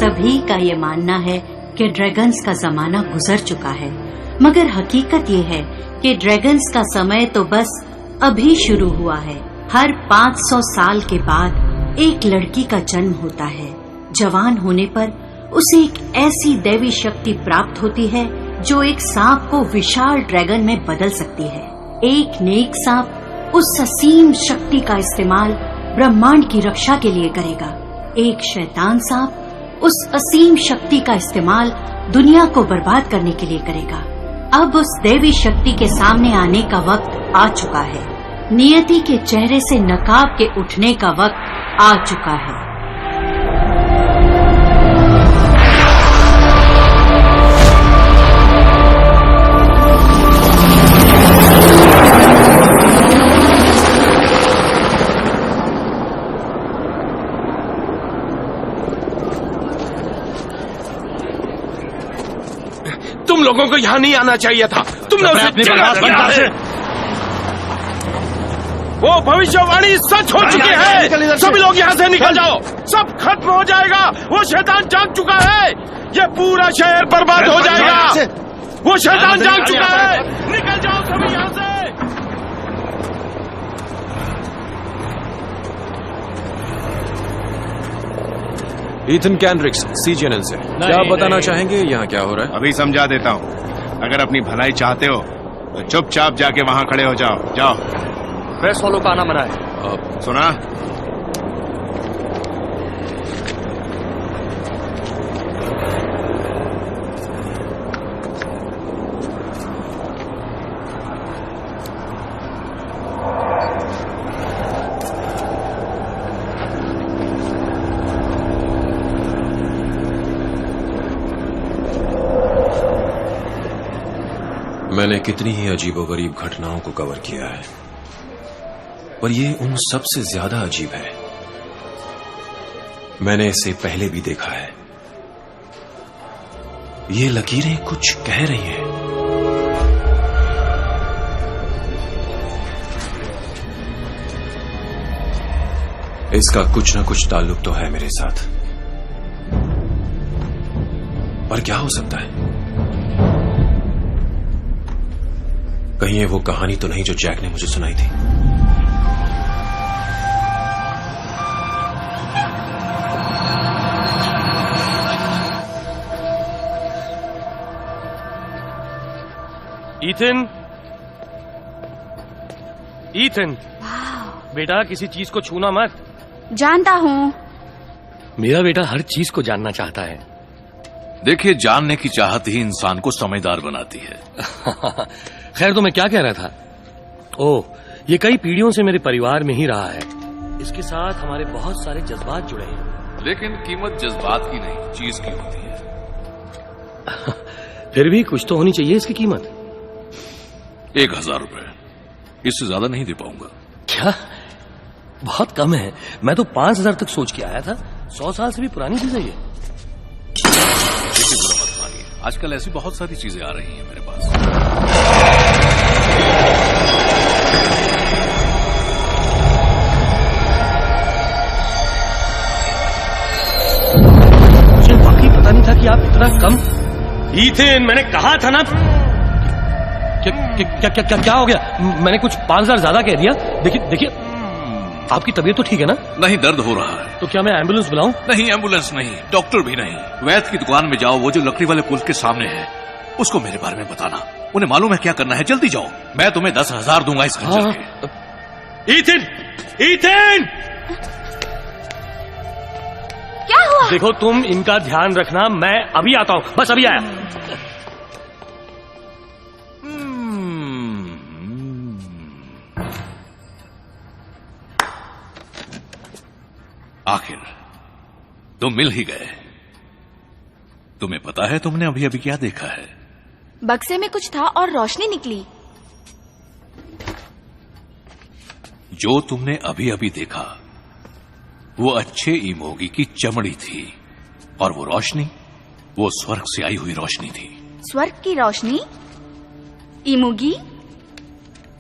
सभी का ये मानना है कि ड्रैगन्स का जमाना गुजर चुका है, मगर हकीकत ये है कि ड्रैगन्स का समय तो बस अभी शुरू हुआ है। हर 500 साल के बाद एक लड़की का जन्म होता है। जवान होने पर उसे एक ऐसी दैवी शक्ति प्राप्त होती है जो एक सांप को विशाल ड्रैगन में बदल सकती है। एक नेक सांप उस असीम शक्ति का इस्तेमाल ब्रह्मांड की रक्षा के लिए करेगा। एक शैतान सांप उस असीम शक्ति का इस्तेमाल दुनिया को बर्बाद करने के लिए करेगा। अब उस दैवी शक्ति के सामने आने का वक्त आ चुका है। नियति के चेहरे से नकाब के उठने का वक्त आ चुका है। तुम लोगों को यहाँ नहीं आना चाहिए था। तुमने उसे जगा दिया है। वो भविष्यवाणी सच हो चुकी है। सभी लोग यहाँ से निकल जाओ। सब खत्म हो जाएगा। वो शैतान जाग चुका है। ये पूरा शहर बर्बाद हो जाएगा। वो शैतान जाग चुका है। निकल जाओ सभी यहाँ से। ईथन कैंड्रिक्स, सी चैनल से। क्या बताना चाहेंगे, यहाँ क्या हो रहा है? अभी समझा देता हूँ। अगर अपनी भलाई चाहते हो तो चुपचाप जाके वहाँ खड़े हो जाओ। जाओ। प्रेस वालों का आना मना है। सुना? मैंने कितनी ही अजीबोगरीब घटनाओं को कवर किया है, पर ये उन सब से ज्यादा अजीब है। मैंने इसे पहले भी देखा है। ये लकीरें कुछ कह रही हैं। इसका कुछ ना कुछ ताल्लुक तो है मेरे साथ, पर क्या हो सकता है? कहीं ये वो कहानी तो नहीं जो जैक ने मुझे सुनाई थी? ईथन, ईथन, बेटा किसी चीज को छूना मत। जानता हूँ। मेरा बेटा हर चीज को जानना चाहता है। देखिए, जानने की चाहत ही इंसान को समझदार बनाती है। खैर, तो मैं क्या कह रहा था? ओह, ये कई पीढ़ियों से मेरे परिवार में ही रहा है। इसके साथ हमारे बहुत सारे जज्बात जुड़े हैं। लेकिन कीमत जज्बात की नहीं, चीज की होती है। फिर भी कुछ तो होनी चाहिए इसकी कीमत। 1000 रुपए, इससे ज्यादा नहीं दे पाऊंगा। क्या? बहुत कम है। मैं तो 5000 तक सोच के आया था। 100 साल से भी पुरानी चीज है ये। देखिए, बुरा मत मानिए, आजकल ऐसी बहुत सारी चीजें आ रही हैं मेरे पास। मुझे वाकई पता नहीं था कि आप इतना कम। ईथन, मैंने कहा था ना। क्या हो गया? मैंने कुछ 5000 ज्यादा कह दिया। देखिए, आपकी तबीयत तो ठीक है ना? नहीं, दर्द हो रहा है। तो क्या मैं एम्बुलेंस बुलाऊं? नहीं, एम्बुलेंस नहीं, डॉक्टर भी नहीं। वैद्य की दुकान में जाओ, वो जो लकड़ी वाले पुल के सामने है, उसको मेरे बारे में बताना। उन्हें मालूम है क्या करना है। जल्दी जाओ, मैं तुम्हें 10,000 दूंगा इस खर्चे के। Ethan, Ethan! क्या हुआ? देखो, तुम इनका ध्यान रखना। मैं अभी आता हूं। बस अभी आया। आखिर तुम मिल ही गए। तुम्हें पता है तुमने अभी अभी क्या देखा है? बक्से में कुछ था और रोशनी निकली। जो तुमने अभी अभी देखा वो अच्छे इमोगी की चमड़ी थी, और वो रोशनी, वो स्वर्ग से आई हुई रोशनी थी। स्वर्ग की रोशनी? इमोगी?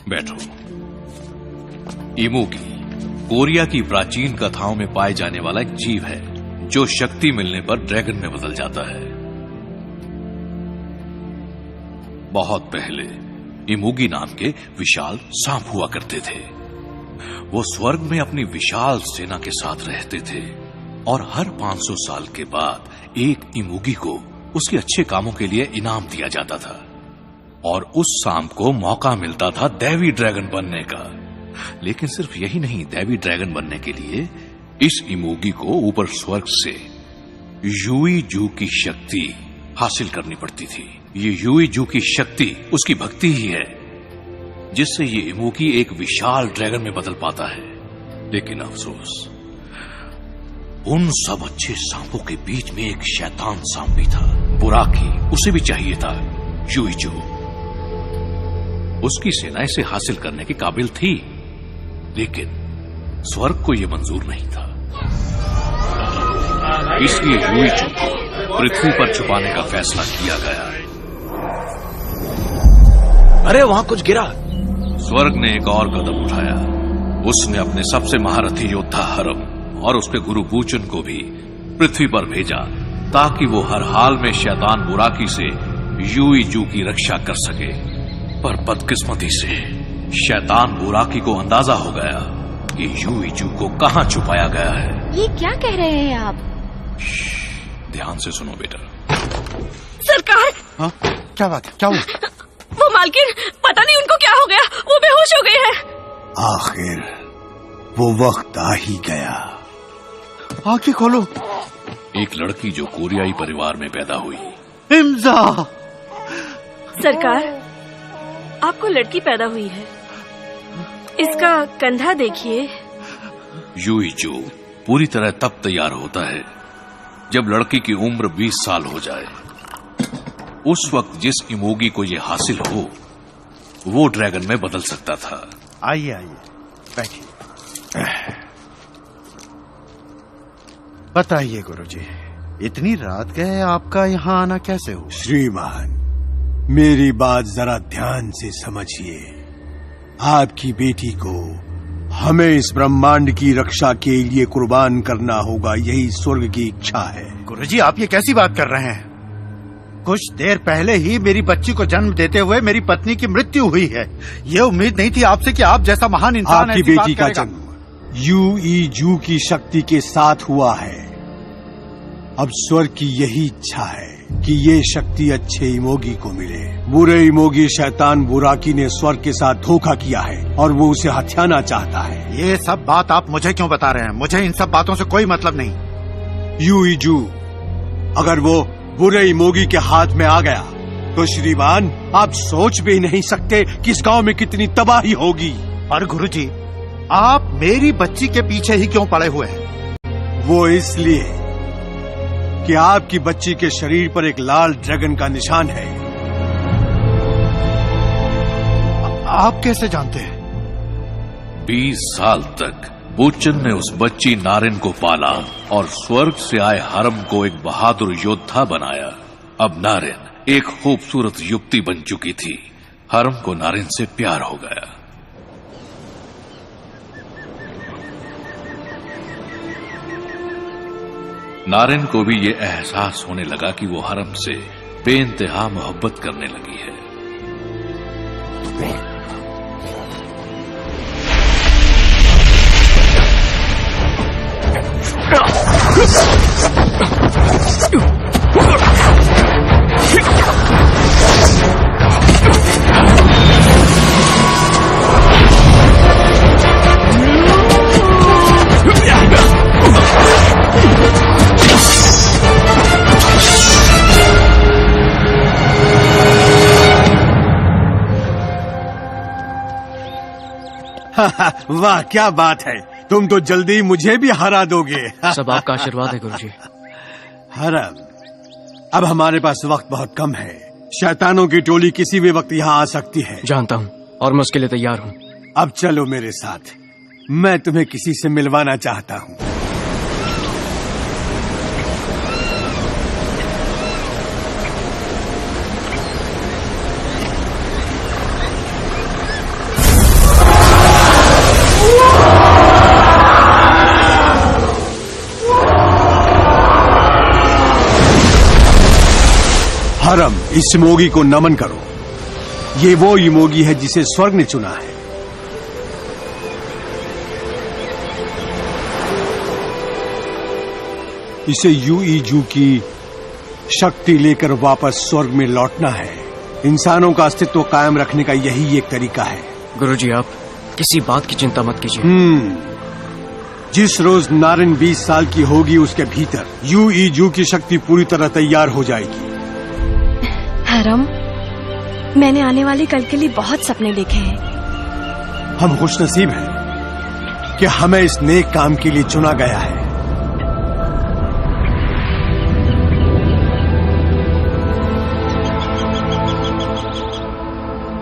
बैठो। इमोगी कोरिया की प्राचीन कथाओं में पाए जाने वाला एक जीव है जो शक्ति मिलने पर ड्रैगन में बदल जाता है। बहुत पहले इमूगी नाम के विशाल सांप हुआ करते थे। वो स्वर्ग में अपनी विशाल सेना के साथ रहते थे और हर 500 साल के बाद एक इमूगी को उसके अच्छे कामों के लिए इनाम दिया जाता था और उस सांप को मौका मिलता था दैवी ड्रैगन बनने का। लेकिन सिर्फ यही नहीं, दैवी ड्रैगन बनने के लिए इस इमूगी को ऊपर स्वर्ग से यूई जू की शक्ति हासिल करनी पड़ती थी। ये यूई जू की शक्ति उसकी भक्ति ही है जिससे ये इमूगी एक विशाल ड्रैगन में बदल पाता है। लेकिन अफसोस, उन सब अच्छे सांपों के बीच में एक शैतान सांप भी था, बुराकी। उसे भी चाहिए था यूई जू। उसकी सेना इसे हासिल करने के काबिल थी, लेकिन स्वर्ग को यह मंजूर नहीं था। इसलिए यूई जू को पृथ्वी पर छुपाने का फैसला किया गया। अरे वहां कुछ गिरा। स्वर्ग ने एक और कदम उठाया। उसने अपने सबसे महारथी योद्धा हरम और उसके गुरु बूचन को भी पृथ्वी पर भेजा ताकि वो हर हाल में शैतान बुराकी से यूई जू की रक्षा कर सके। पर बदकिस्मती से शैतान बुराकी को अंदाजा हो गया कि यूई जू को कहां छुपाया गया है। ये क्या कह रहे हैं आप? ध्यान से सुनो बेटा। सरकार, हाँ? क्या बात है? क्या हुआ? वो मालकिन, पता नहीं उनको क्या हो गया, वो बेहोश हो गए हैं। आखिर वो वक्त आ ही गया। आंखें खोलो। एक लड़की जो कोरियाई परिवार में पैदा हुई। इम्जा। सरकार, आपको लड़की पैदा हुई है, इसका कंधा देखिए। यूई जू पूरी तरह तब तैयार होता है जब लड़की की उम्र 20 साल हो जाए। उस वक्त जिस इमोगी को ये हासिल हो वो ड्रैगन में बदल सकता था। आइए आइए, बैठिए। बताइए गुरुजी, इतनी रात गए आपका यहाँ आना कैसे हुआ? श्रीमान, मेरी बात जरा ध्यान से समझिए। आपकी बेटी को हमें इस ब्रह्मांड की रक्षा के लिए कुर्बान करना होगा, यही स्वर्ग की इच्छा है। गुरुजी, आप ये कैसी बात कर रहे हैं? कुछ देर पहले ही मेरी बच्ची को जन्म देते हुए मेरी पत्नी की मृत्यु हुई है। ये उम्मीद नहीं थी आपसे कि आप जैसा महान इंसान आपकी बेटी का जन्म यूई जू की शक्ति के साथ हुआ है। अब स्वर्ग की यही इच्छा है कि ये शक्ति अच्छे इमोगी को मिले। बुरे इमोगी शैतान बुराकी ने स्वर्ग के साथ धोखा किया है और वो उसे हथियाना चाहता है। ये सब बात आप मुझे क्यों बता रहे हैं? मुझे इन सब बातों से कोई मतलब नहीं। यूई जू अगर वो बुरे इमोगी के हाथ में आ गया तो श्रीमान, आप सोच भी नहीं सकते कि इस गांव में कितनी तबाही होगी। और गुरुजी, आप मेरी बच्ची के पीछे ही क्यों पड़े हुए हैं? वो इसलिए कि आपकी बच्ची के शरीर पर एक लाल ड्रैगन का निशान है। आप कैसे जानते हैं? 20 साल तक बूचन ने उस बच्ची नारिन को पाला और स्वर्ग से आए हरम को एक बहादुर योद्धा बनाया। अब नारिन एक खूबसूरत युवती बन चुकी थी। हरम को नारिन से प्यार हो गया। नारिन को भी ये एहसास होने लगा कि वो हरम से बेइंतहा मोहब्बत करने लगी है। वाह, क्या बात है, तुम तो जल्दी मुझे भी हरा दोगे। सब आपका आशीर्वाद है गुरुजी। हरम, अब हमारे पास वक्त बहुत कम है। शैतानों की टोली किसी भी वक्त यहाँ आ सकती है। जानता हूँ और मैं उसके लिए तैयार हूँ। अब चलो मेरे साथ, मैं तुम्हें किसी से मिलवाना चाहता हूँ। हरम, इस इमोगी को नमन करो। ये वो इमोगी है जिसे स्वर्ग ने चुना है। इसे यूईजू की शक्ति लेकर वापस स्वर्ग में लौटना है। इंसानों का अस्तित्व कायम रखने का यही एक तरीका है। गुरुजी, आप किसी बात की चिंता मत कीजिए। जिस रोज नारिन 20 साल की होगी उसके भीतर यूईजू की शक्ति पूरी तरह तैयार हो जाएगी। हरम, मैंने आने वाले कल के लिए बहुत सपने देखे हैं। हम खुशनसीब हैं कि हमें इस नेक काम के लिए चुना गया है।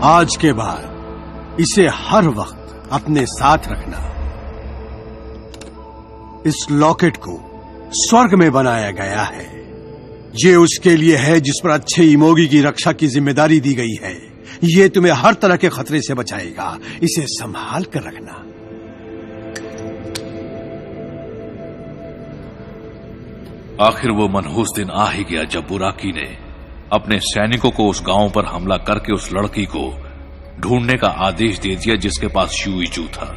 आज के बाद इसे हर वक्त अपने साथ रखना। इस लॉकेट को स्वर्ग में बनाया गया है। ये उसके लिए है जिस पर अच्छे इमोगी की रक्षा की जिम्मेदारी दी गई है। ये तुम्हें हर तरह के खतरे से बचाएगा। इसे संभाल कर रखना। आखिर वो मनहूस दिन आ ही गया जब बुराकी ने अपने सैनिकों को उस गांव पर हमला करके उस लड़की को ढूंढने का आदेश दे दिया जिसके पास यूईजू था।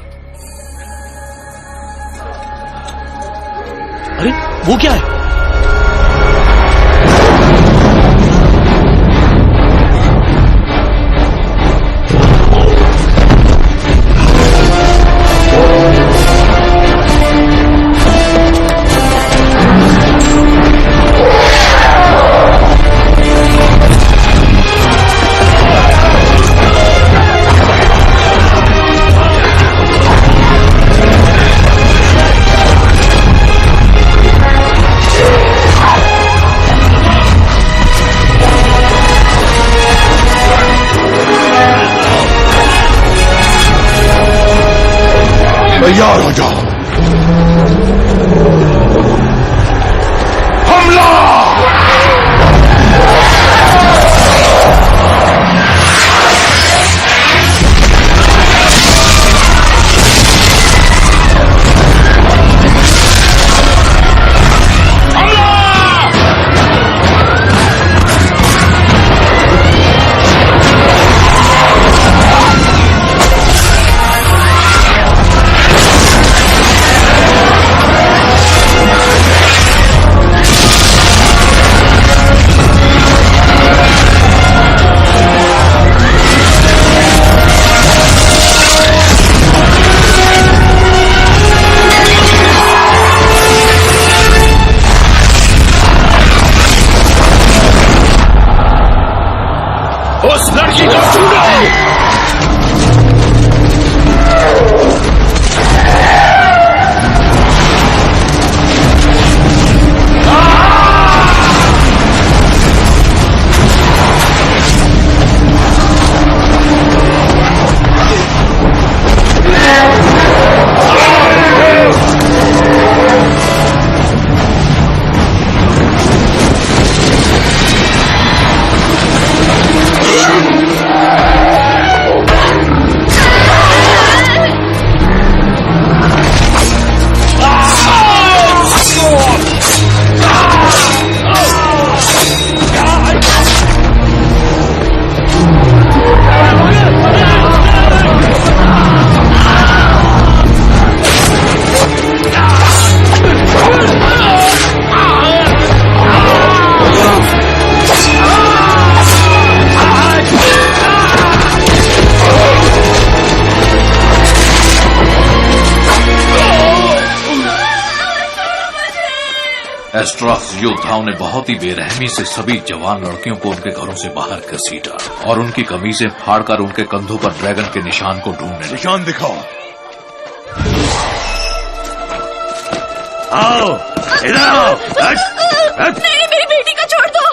अरे वो क्या है? तैयार हो जाओ। हमला! उस लड़की को ढूंढो। एस्ट्रॉस योद्धाओं ने बहुत ही बेरहमी से सभी जवान लड़कियों को उनके घरों से बाहर घसीटा और उनकी कमीजें फाड़कर उनके कंधों पर ड्रैगन के निशान को ढूंढने। निशान दिखाओ। आओ इधर आओ। नहीं, मेरी बेटी को छोड़ दो।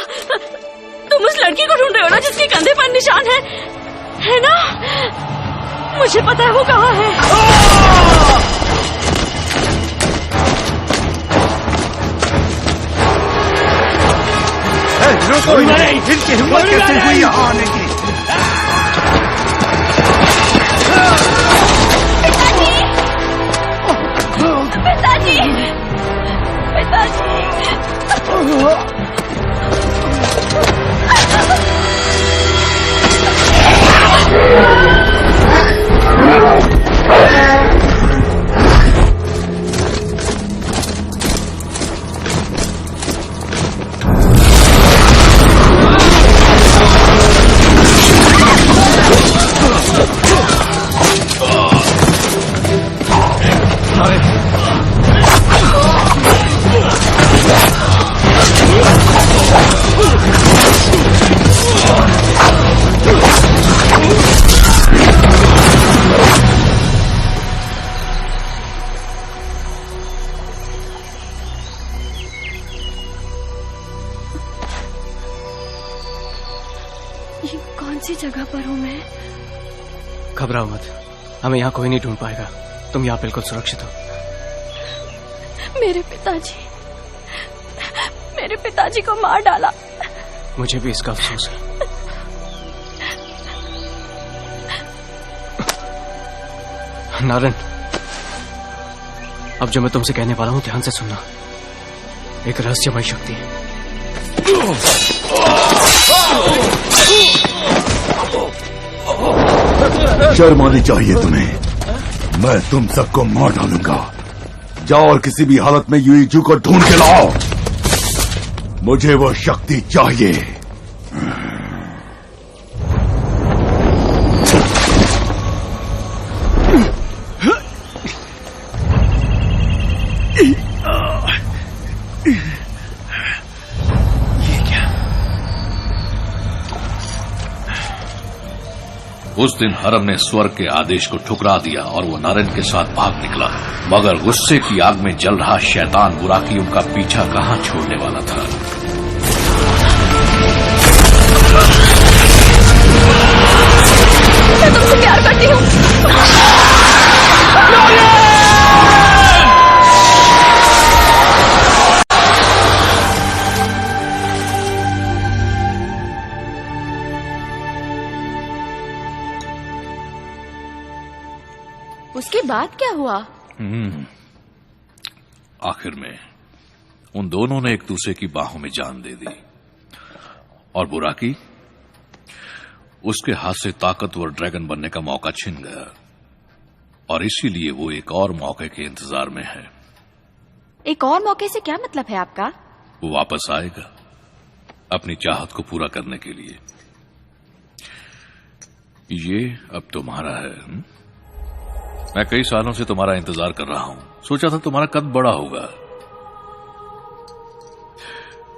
तुम उस लड़की को ढूंढ रहे हो ना जिसके कंधे पर निशान है ना? मुझे पता है वो कहाँ है। रुको, इनकी हिम्मत कैसे हुई यहाँ आने की? पिताजी, पिताजी, पिताजी। कौन सी जगह पर हूँ मैं? घबराओ मत, हमें यहाँ कोई नहीं ढूंढ पाएगा। तुम यहाँ बिल्कुल सुरक्षित हो। मेरे पिताजी को मार डाला। मुझे भी इसका अफसोस है। नारायण, अब जो मैं तुमसे कहने वाला हूँ ध्यान से सुनना। एक रहस्यमय शक्ति है। शर्म आनी चाहिए तुम्हें। मैं तुम सबको मार डालूंगा। जाओ और किसी भी हालत में यूईजू को ढूंढ के लाओ। मुझे वो शक्ति चाहिए। उस दिन हरम ने स्वर्ग के आदेश को ठुकरा दिया और वो नारायण के साथ भाग निकला। मगर गुस्से की आग में जल रहा शैतान बुराकी उनका पीछा कहां छोड़ने वाला था। मैं तुमसे प्यार करती हूँ। उसके बाद क्या हुआ? आखिर में उन दोनों ने एक दूसरे की बाहों में जान दे दी और बुराकी उसके हाथ से ताकतवर ड्रैगन बनने का मौका छिन गया और इसीलिए वो एक और मौके के इंतजार में है। एक और मौके से क्या मतलब है आपका? वो वापस आएगा अपनी चाहत को पूरा करने के लिए। ये अब तुम्हारा है। मैं कई सालों से तुम्हारा इंतजार कर रहा हूं। सोचा था तुम्हारा कद बड़ा होगा।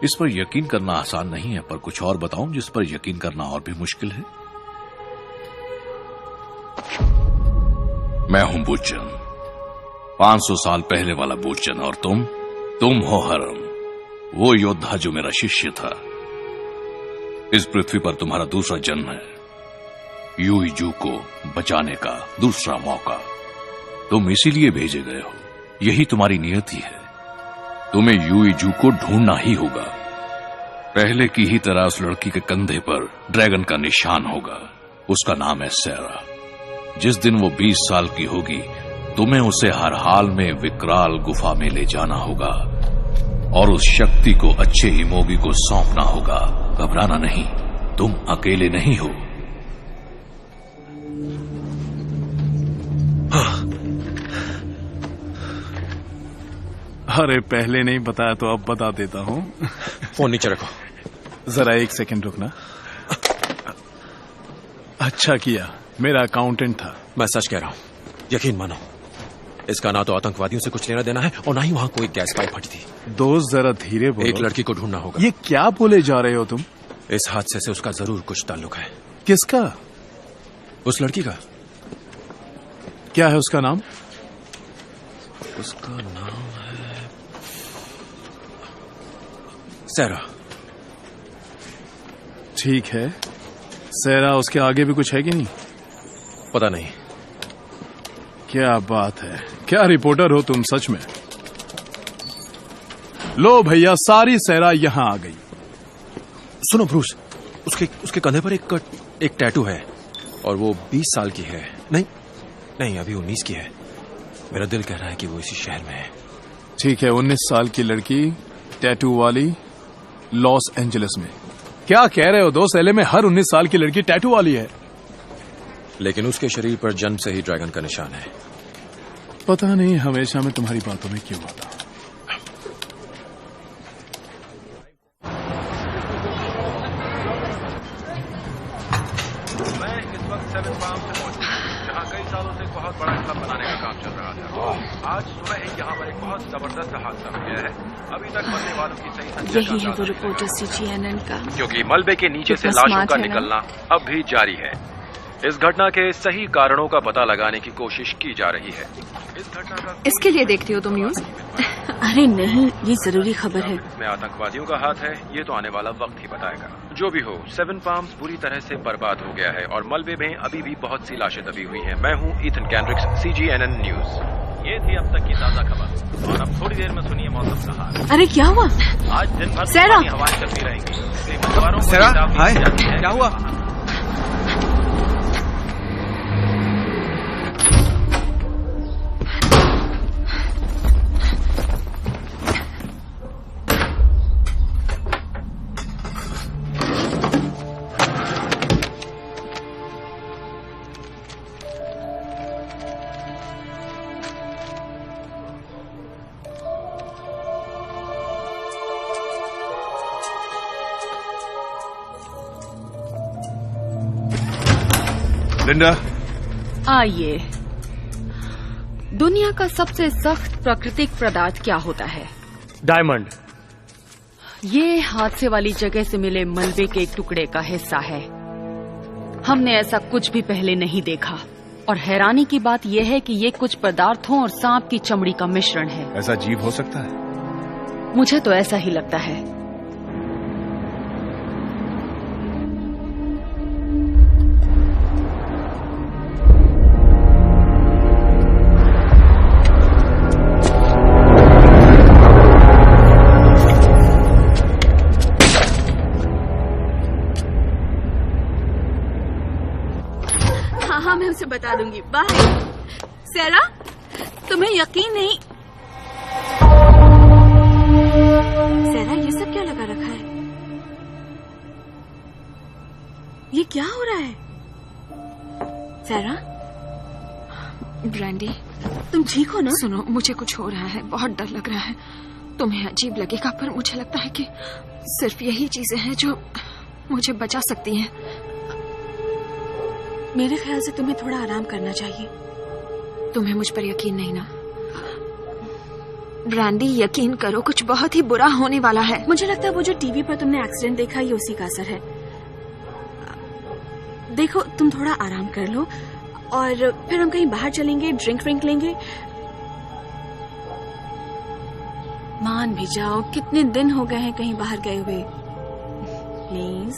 इस पर यकीन करना आसान नहीं है, पर कुछ और बताऊं जिस पर यकीन करना और भी मुश्किल है। मैं हूं बुच्चन, 500 साल पहले वाला बुच्चन, और तुम हो हरम, वो योद्धा जो मेरा शिष्य था। इस पृथ्वी पर तुम्हारा दूसरा जन्म है, यूईजू को बचाने का दूसरा मौका। तुम इसीलिए भेजे गए हो, यही तुम्हारी नियति है। तुम्हें यूईजू को ढूंढना ही होगा। पहले की ही तरह उस लड़की के कंधे पर ड्रैगन का निशान होगा। उसका नाम है सैरा। जिस दिन वो 20 साल की होगी, तुम्हें उसे हर हाल में विकराल गुफा में ले जाना होगा और उस शक्ति को अच्छे इमोगी को सौंपना होगा। घबराना नहीं, तुम अकेले नहीं हो। अरे पहले नहीं बताया तो अब बता देता हूँ। फोन नीचे रखो। जरा 1 सेकंड रुकना। अच्छा किया, मेरा अकाउंटेंट था। मैं सच कह रहा हूँ, यकीन मानो। इसका ना तो आतंकवादियों से कुछ लेना देना है और ना ही वहां कोई गैस पाइप फटी थी। दोस्त जरा धीरे बोलो। एक लड़की को ढूंढना होगा। ये क्या बोले जा रहे हो तुम? इस हादसे से उसका जरूर कुछ ताल्लुक है। किसका? उस लड़की का। क्या है उसका नाम? उसका नाम है सैरा। ठीक है, सैरा। उसके आगे भी कुछ है कि नहीं? पता नहीं। क्या बात है, क्या रिपोर्टर हो तुम सच में। लो भैया, सारी सैरा यहां आ गई। सुनो ब्रूस, उसके कंधे पर एक टैटू है और वो 20 साल की है। नहीं, अभी 19 की है। मेरा दिल कह रहा है कि वो इसी शहर में है। ठीक है, 19 साल की लड़की टैटू वाली, लॉस एंजलिस में। क्या कह रहे हो दोस्त? एलए में हर 19 साल की लड़की टैटू वाली है। लेकिन उसके शरीर पर जन्म से ही ड्रैगन का निशान है। पता नहीं हमेशा मैं तुम्हारी बातों में क्यों आता हूं। मैं इस वक्त 7 फार्म से मौजूद हूं, जहां कई सालों से बहुत बड़ा क्लब बनाने का काम चल रहा था। आज सुबह ही यहाँ पर एक बहुत जबरदस्त हादसा हो गया है। अभी तक मरने वालों की सही संख्या यही है वो रिपोर्टर सीजीएनएन का, क्योंकि मलबे के नीचे से लाशों का निकलना अब भी जारी है। इस घटना के सही कारणों का पता लगाने की कोशिश की जा रही है। इस घटना का इसके लिए देखती हो तुम न्यूज? अरे नहीं, ये जरूरी खबर है। इसमें आतंकवादियों का हाथ है, ये तो आने वाला वक्त ही बताएगा। जो भी हो, 7 पाम्स पूरी तरह से बर्बाद हो गया है और मलबे में अभी भी बहुत सी लाशें दबी हुई हैं। मैं हूं ईथन कैंड्रिक्स, CGNN न्यूज। ये थी अब तक की ताजा खबर और अब थोड़ी देर में सुनिए मौसम का हाल। अरे क्या हुआ? आज दिन भर सेरा! तूफानी हवाएं चलती रहेंगी, इसलिए मछुआरों को सेरा, चेतावनी हाय, दी जाती है। क्या हुआ? लिंडा, आइए। दुनिया का सबसे सख्त प्राकृतिक पदार्थ क्या होता है? डायमंड। ये हादसे वाली जगह से मिले मलबे के एक टुकड़े का हिस्सा है। हमने ऐसा कुछ भी पहले नहीं देखा और हैरानी की बात यह है कि ये कुछ पदार्थों और सांप की चमड़ी का मिश्रण है। ऐसा जीव हो सकता है? मुझे तो ऐसा ही लगता है। हाँ, मैं उसे बता दूंगी। बाय। सेरा, तुम्हें यकीन नहीं। सेरा, ये सब क्या लगा रखा है? ये क्या हो रहा है? सेरा, ब्रांडी, तुम ठीक हो ना? सुनो, मुझे कुछ हो रहा है, बहुत डर लग रहा है। तुम्हें अजीब लगेगा पर मुझे लगता है कि सिर्फ यही चीजें हैं जो मुझे बचा सकती हैं। मेरे ख्याल से तुम्हें थोड़ा आराम करना चाहिए। तुम्हें मुझ पर यकीन नहीं ना? ब्रांडी, यकीन करो, कुछ बहुत ही बुरा होने वाला है। मुझे लगता है वो जो टीवी पर तुमने एक्सीडेंट देखा ये उसी का असर है। देखो, तुम थोड़ा आराम कर लो और फिर हम कहीं बाहर चलेंगे, ड्रिंक लेंगे। मान भी जाओ, कितने दिन हो गए हैं कहीं बाहर गए हुए। प्लीज।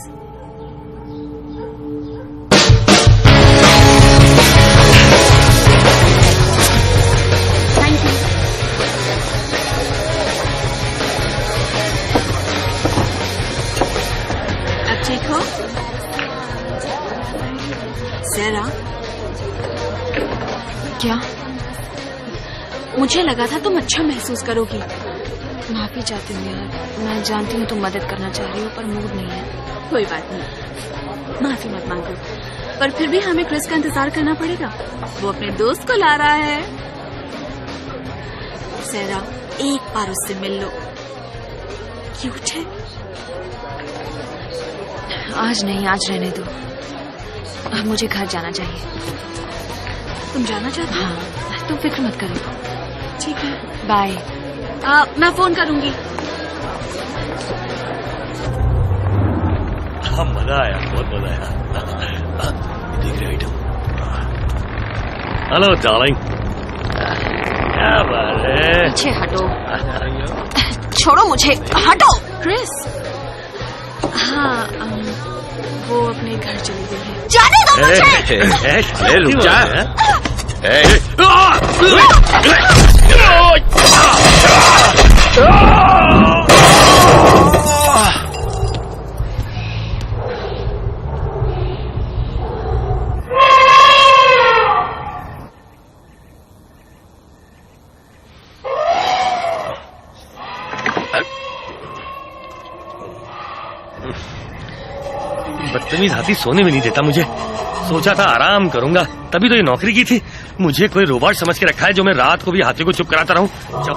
ठीक हो? सेरा, क्या? मुझे लगा था तुम अच्छा महसूस करोगी। माफी चाहती हूँ यार, मैं जानती हूँ तुम मदद करना चाह रही हो पर मूड नहीं है। कोई बात नहीं, माफी मत मांगो। पर फिर भी हमें क्रिस का इंतजार करना पड़ेगा। वो अपने दोस्त को ला रहा है। सेरा, एक बार उससे मिल लो। क्यूट है। आज नहीं, आज रहने दो। अब मुझे घर जाना चाहिए। तुम जाना चाहती हो? हाँ, तुम फिक्र मत करो। ठीक है, बाय। मैं फोन करूंगी। हाँ, मजा आया, बहुत मजा आया। देख रहे आइटम। हेलो डार्लिंग, क्या बात है? पीछे हटो। छोड़ो मुझे, हटो। क्रिस। हाँ, वो अपने घर चली गई है। जाने दो मुझे। रुक जा। बदतमीज हाथी सोने में नहीं देता मुझे। सोचा था आराम करूंगा, तभी तो ये नौकरी की थी। मुझे कोई रोबोट समझ के रखा है जो मैं रात को भी हाथी को चुप कराता रहूं। जब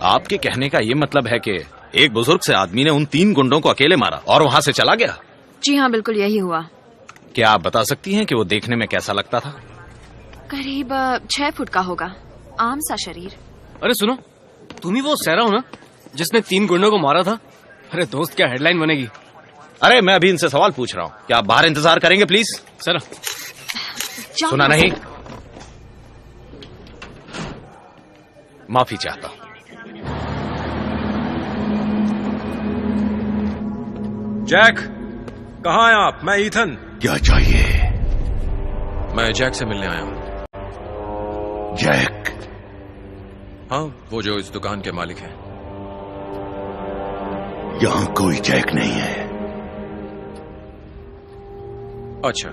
आपके कहने का ये मतलब है कि एक बुजुर्ग से आदमी ने उन 3 गुंडों को अकेले मारा और वहां से चला गया? जी हाँ, बिल्कुल यही हुआ। क्या आप बता सकती हैं कि वो देखने में कैसा लगता था? करीब 6 फुट का होगा। आम सा शरीर। अरे सुनो, तुम ही वो सहरा हो ना जिसने 3 गुंडों को मारा था? अरे दोस्त, क्या हेडलाइन बनेगी। अरे मैं अभी इनसे सवाल पूछ रहा हूँ, क्या आप बाहर इंतजार करेंगे प्लीज? सर सुना नहीं? माफी चाहता हूँ। जैक, कहाँ हैं आप? मैं ईथन। क्या चाहिए? मैं जैक से मिलने आया हूँ। जैक? हाँ, वो जो इस दुकान के मालिक हैं। यहाँ कोई जैक नहीं है। अच्छा।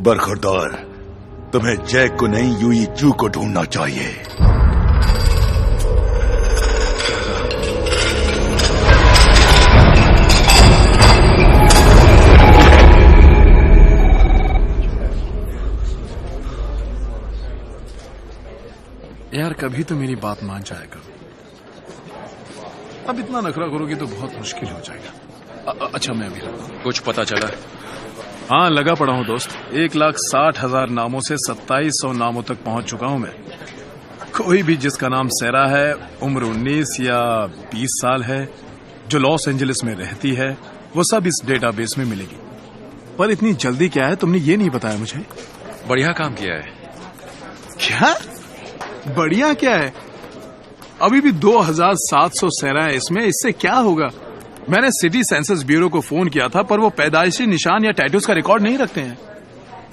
बरखुरदार, तुम्हें जैक को नहीं यूई जू को ढूंढना चाहिए। यार कभी तो मेरी बात मान जाया करो। अब इतना नखरा करोगे तो बहुत मुश्किल हो जाएगा। अच्छा मैं अभी रखता हूं। कुछ पता चला? हाँ, लगा पड़ा हूँ दोस्त। 1,60,000 नामों से 2700 नामों तक पहुंच चुका हूं मैं। कोई भी जिसका नाम सहरा है, उम्र 19 या 20 साल है, जो लॉस एंजलिस में रहती है, वो सब इस डेटाबेस में मिलेगी। पर इतनी जल्दी क्या है, तुमने ये नहीं बताया मुझे। बढ़िया काम किया है। क्या बढ़िया क्या है? अभी भी 2,700 सहरा है इसमें। इससे क्या होगा? मैंने सिटी सेंसस ब्यूरो को फोन किया था, पर वो पैदाइशी निशान या टैटूज का रिकॉर्ड नहीं रखते हैं।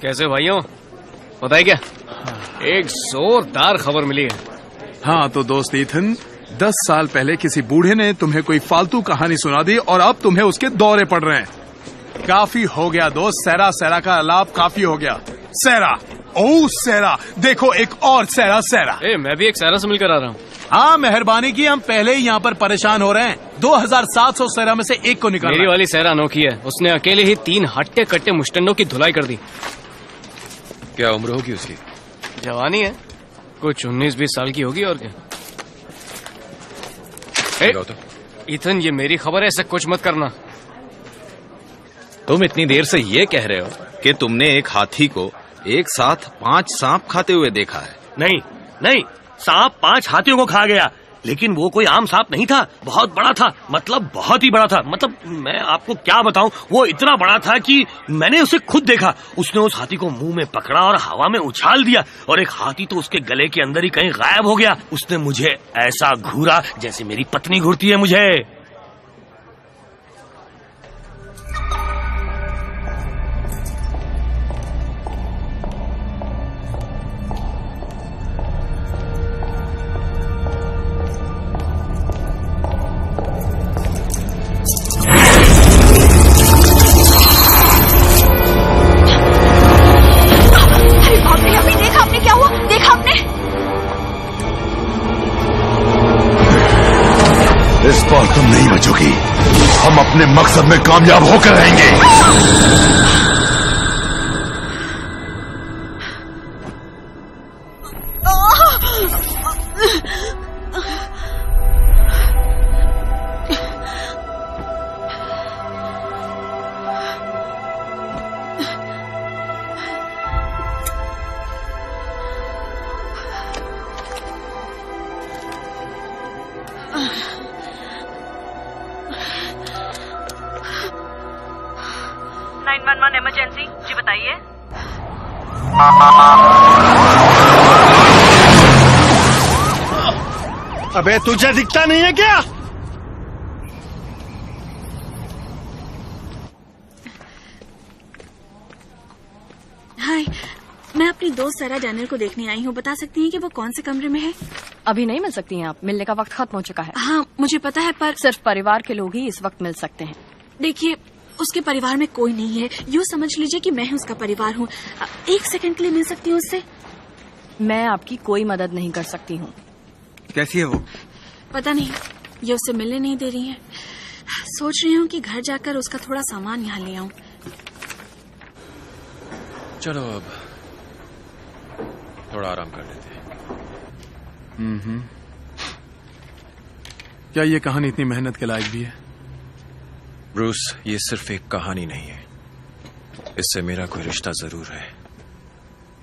कैसे भाइयों, पता है क्या, एक जोरदार खबर मिली है। हाँ तो दोस्त ईथन, 10 साल पहले किसी बूढ़े ने तुम्हें कोई फालतू कहानी सुना दी और अब तुम्हें उसके दौरे पड़ रहे हैं। काफी हो गया दोस्त, सहरा सहरा का आलाप काफी हो गया। सहरा, ओ सहरा, देखो एक और सहरा सहरा। मैं भी एक सहरा से मिलकर आ रहा हूँ। हाँ मेहरबानी की, हम पहले ही यहाँ पर परेशान हो रहे हैं। 2,700 सहरा में से एक को निकालना। मेरी वाली सहरा अनोखी है, उसने अकेले ही 3 हट्टे कट्टे मुस्टंडों की धुलाई कर दी। क्या उम्र होगी उसकी? जवानी है, कुछ 19-20 साल की होगी और क्या। ईथन, ये मेरी खबर है, ऐसा कुछ मत करना। तुम इतनी देर से ये कह रहे हो कि तुमने एक हाथी को एक साथ 5 सांप खाते हुए देखा है? नहीं नहीं, सांप 5 हाथियों को खा गया, लेकिन वो कोई आम सांप नहीं था, बहुत बड़ा था। मतलब बहुत ही बड़ा था। मतलब मैं आपको क्या बताऊं, वो इतना बड़ा था कि मैंने उसे खुद देखा। उसने उस हाथी को मुंह में पकड़ा और हवा में उछाल दिया, और एक हाथी तो उसके गले के अंदर ही कहीं गायब हो गया। उसने मुझे ऐसा घूरा जैसे मेरी पत्नी घूरती है मुझे। इस बार तुम नहीं बचोगी। हम अपने मकसद में कामयाब होकर रहेंगे। इमरजेंसी जी, बताइए। अबे तुझे दिखता नहीं है क्या? हाय, मैं अपनी दोस्त सारा डैनियल को देखने आई हूँ। बता सकती हैं कि वो कौन से कमरे में है? अभी नहीं मिल सकती हैं आप, मिलने का वक्त खत्म हो चुका है। हाँ मुझे पता है, पर सिर्फ परिवार के लोग ही इस वक्त मिल सकते हैं। देखिए, उसके परिवार में कोई नहीं है। यूँ समझ लीजिए कि मैं उसका परिवार हूँ। 1 सेकंड के लिए मिल सकती हूँ उससे? मैं आपकी कोई मदद नहीं कर सकती हूँ। कैसी है वो? पता नहीं, ये उससे मिलने नहीं दे रही है। सोच रही हूँ कि घर जाकर उसका थोड़ा सामान यहाँ ले आऊँ। चलो अब थोड़ा आराम कर लेते हैं। क्या ये कहानी इतनी मेहनत के लायक भी है? ब्रूस, ये सिर्फ एक कहानी नहीं है, इससे मेरा कोई रिश्ता जरूर है।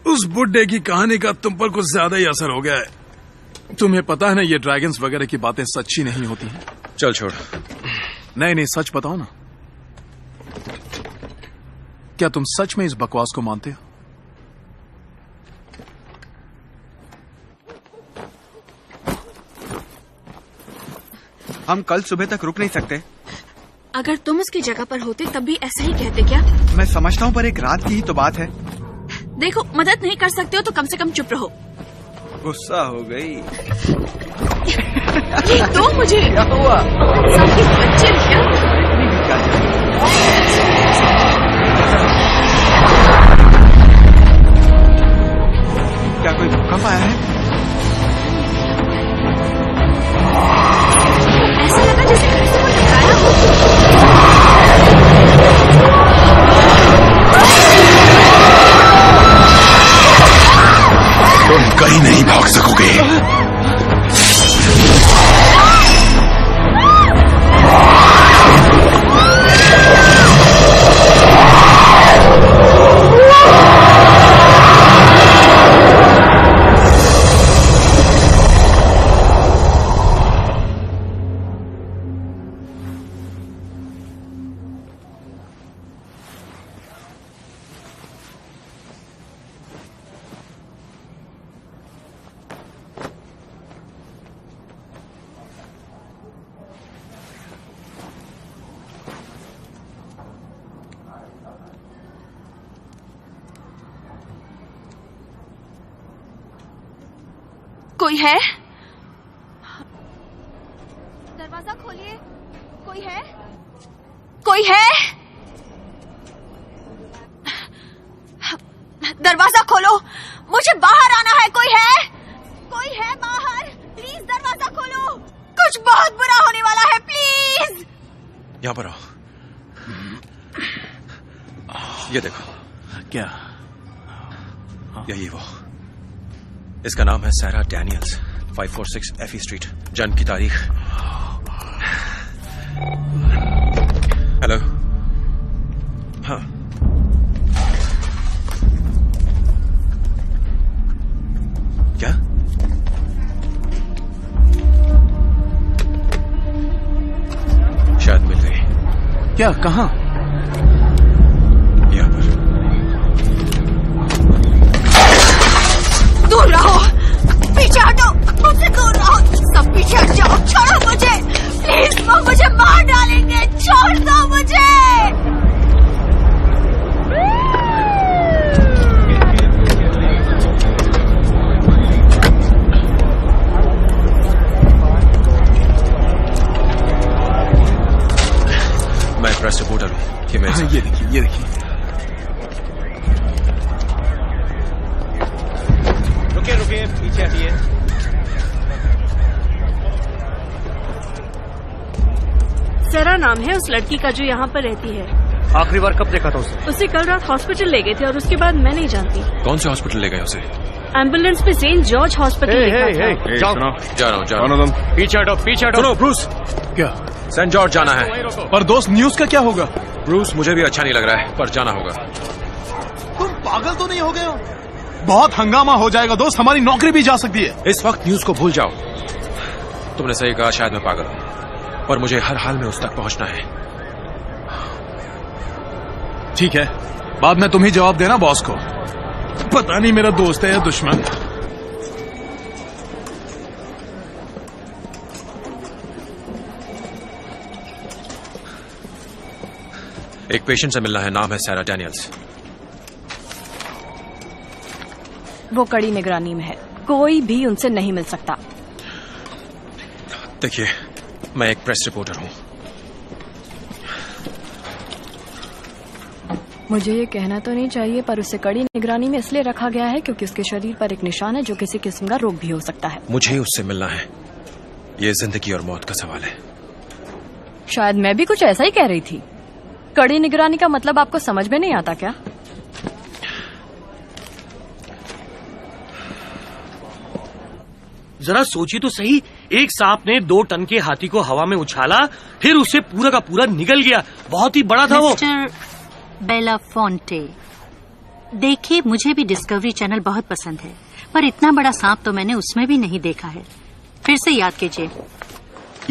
उस बुड्ढे की कहानी का तुम पर कुछ ज्यादा ही असर हो गया है। तुम्हें पता है ना, ये ड्रैगन्स वगैरह की बातें सच्ची नहीं होती हैं। चल छोड़। नहीं, सच बताओ ना, क्या तुम सच में इस बकवास को मानते हो? हम कल सुबह तक रुक नहीं सकते। अगर तुम उसकी जगह पर होते तब भी ऐसा ही कहते क्या? मैं समझता हूँ, पर एक रात की ही तो बात है। देखो, मदद नहीं कर सकते हो तो कम से कम चुप रहो। गुस्सा हो गई। ये दो मुझे। क्या हुआ? सबके बच्चे क्या? क्या कोई भूकंप आया है? ऐसा लगा जैसे घर से कोई टकराया हो। तुम कहीं नहीं भाग सकोगे। कोई है? दरवाजा खोलिए। कोई है? कोई है? दरवाजा खोलो, मुझे बाहर आना है। कोई है? कोई है बाहर? प्लीज दरवाजा खोलो, कुछ बहुत बुरा होने वाला है। प्लीज यहाँ पर आओ। ये देखो। क्या? यही वो। इसका नाम है सैरा डैनियल्स, 546 एफी स्ट्रीट। जन्म की तारीख। हेलो। हाँ, क्या? शायद मिल गई। क्या? कहाँ? यहाँ पर। दूर रहो, पीछे हटो, मुझसे दूर रहो। सब पीछे हट जाओ, छोड़ो मुझे प्लीज। वो मुझे मार डालेंगे, छोड़ दो मुझे। मैं प्रेस रिपोर्टर हूँ। ये मेरे साथ। ये देखिए। रुकिए, पीछे हटिए। सैरा नाम है उस लड़की का जो यहाँ पर रहती है। आखिरी बार कब देखा था उसे कल रात हॉस्पिटल ले गए थे और उसके बाद मैं नहीं जानती। कौन से हॉस्पिटल ले गए उसे? एम्बुलेंस पे सेंट जॉर्ज हॉस्पिटल देखा था। जा रहा हूँ। पीछे हटो। सुनो ब्रूस, क्या? सेंट जॉर्ज जाना है। पर दोस्त, न्यूज का क्या होगा? ब्रूस, मुझे भी अच्छा नहीं लग रहा है, पर जाना होगा। तुम पागल तो नहीं हो गए हो? बहुत हंगामा हो जाएगा दोस्त, हमारी नौकरी भी जा सकती है। इस वक्त न्यूज को भूल जाओ। तुमने सही कहा, शायद मैं पागल हूं, पर मुझे हर हाल में उस तक पहुंचना है। ठीक है, बाद में तुम ही जवाब देना बॉस को। पता नहीं मेरा दोस्त है या दुश्मन। एक पेशेंट से मिलना है, नाम है सैरा डैनियल्स। वो कड़ी निगरानी में है, कोई भी उनसे नहीं मिल सकता। देखिए, मैं एक प्रेस रिपोर्टर हूं। मुझे ये कहना तो नहीं चाहिए, पर उसे कड़ी निगरानी में इसलिए रखा गया है क्योंकि उसके शरीर पर एक निशान है जो किसी किस्म का रोग भी हो सकता है। मुझे उससे मिलना है। ये जिंदगी और मौत का सवाल है। शायद मैं भी कुछ ऐसा ही कह रही थी। कड़ी निगरानी का मतलब आपको समझ में नहीं आता क्या? जरा सोचिए तो सही, एक सांप ने 2 टन के हाथी को हवा में उछाला, फिर उससे पूरा का पूरा निगल गया। बहुत ही बड़ा था वो। मिस्टर बेलाफोंटे, देखिए, मुझे भी डिस्कवरी चैनल बहुत पसंद है, पर इतना बड़ा सांप तो मैंने उसमें भी नहीं देखा है। फिर से याद कीजिए।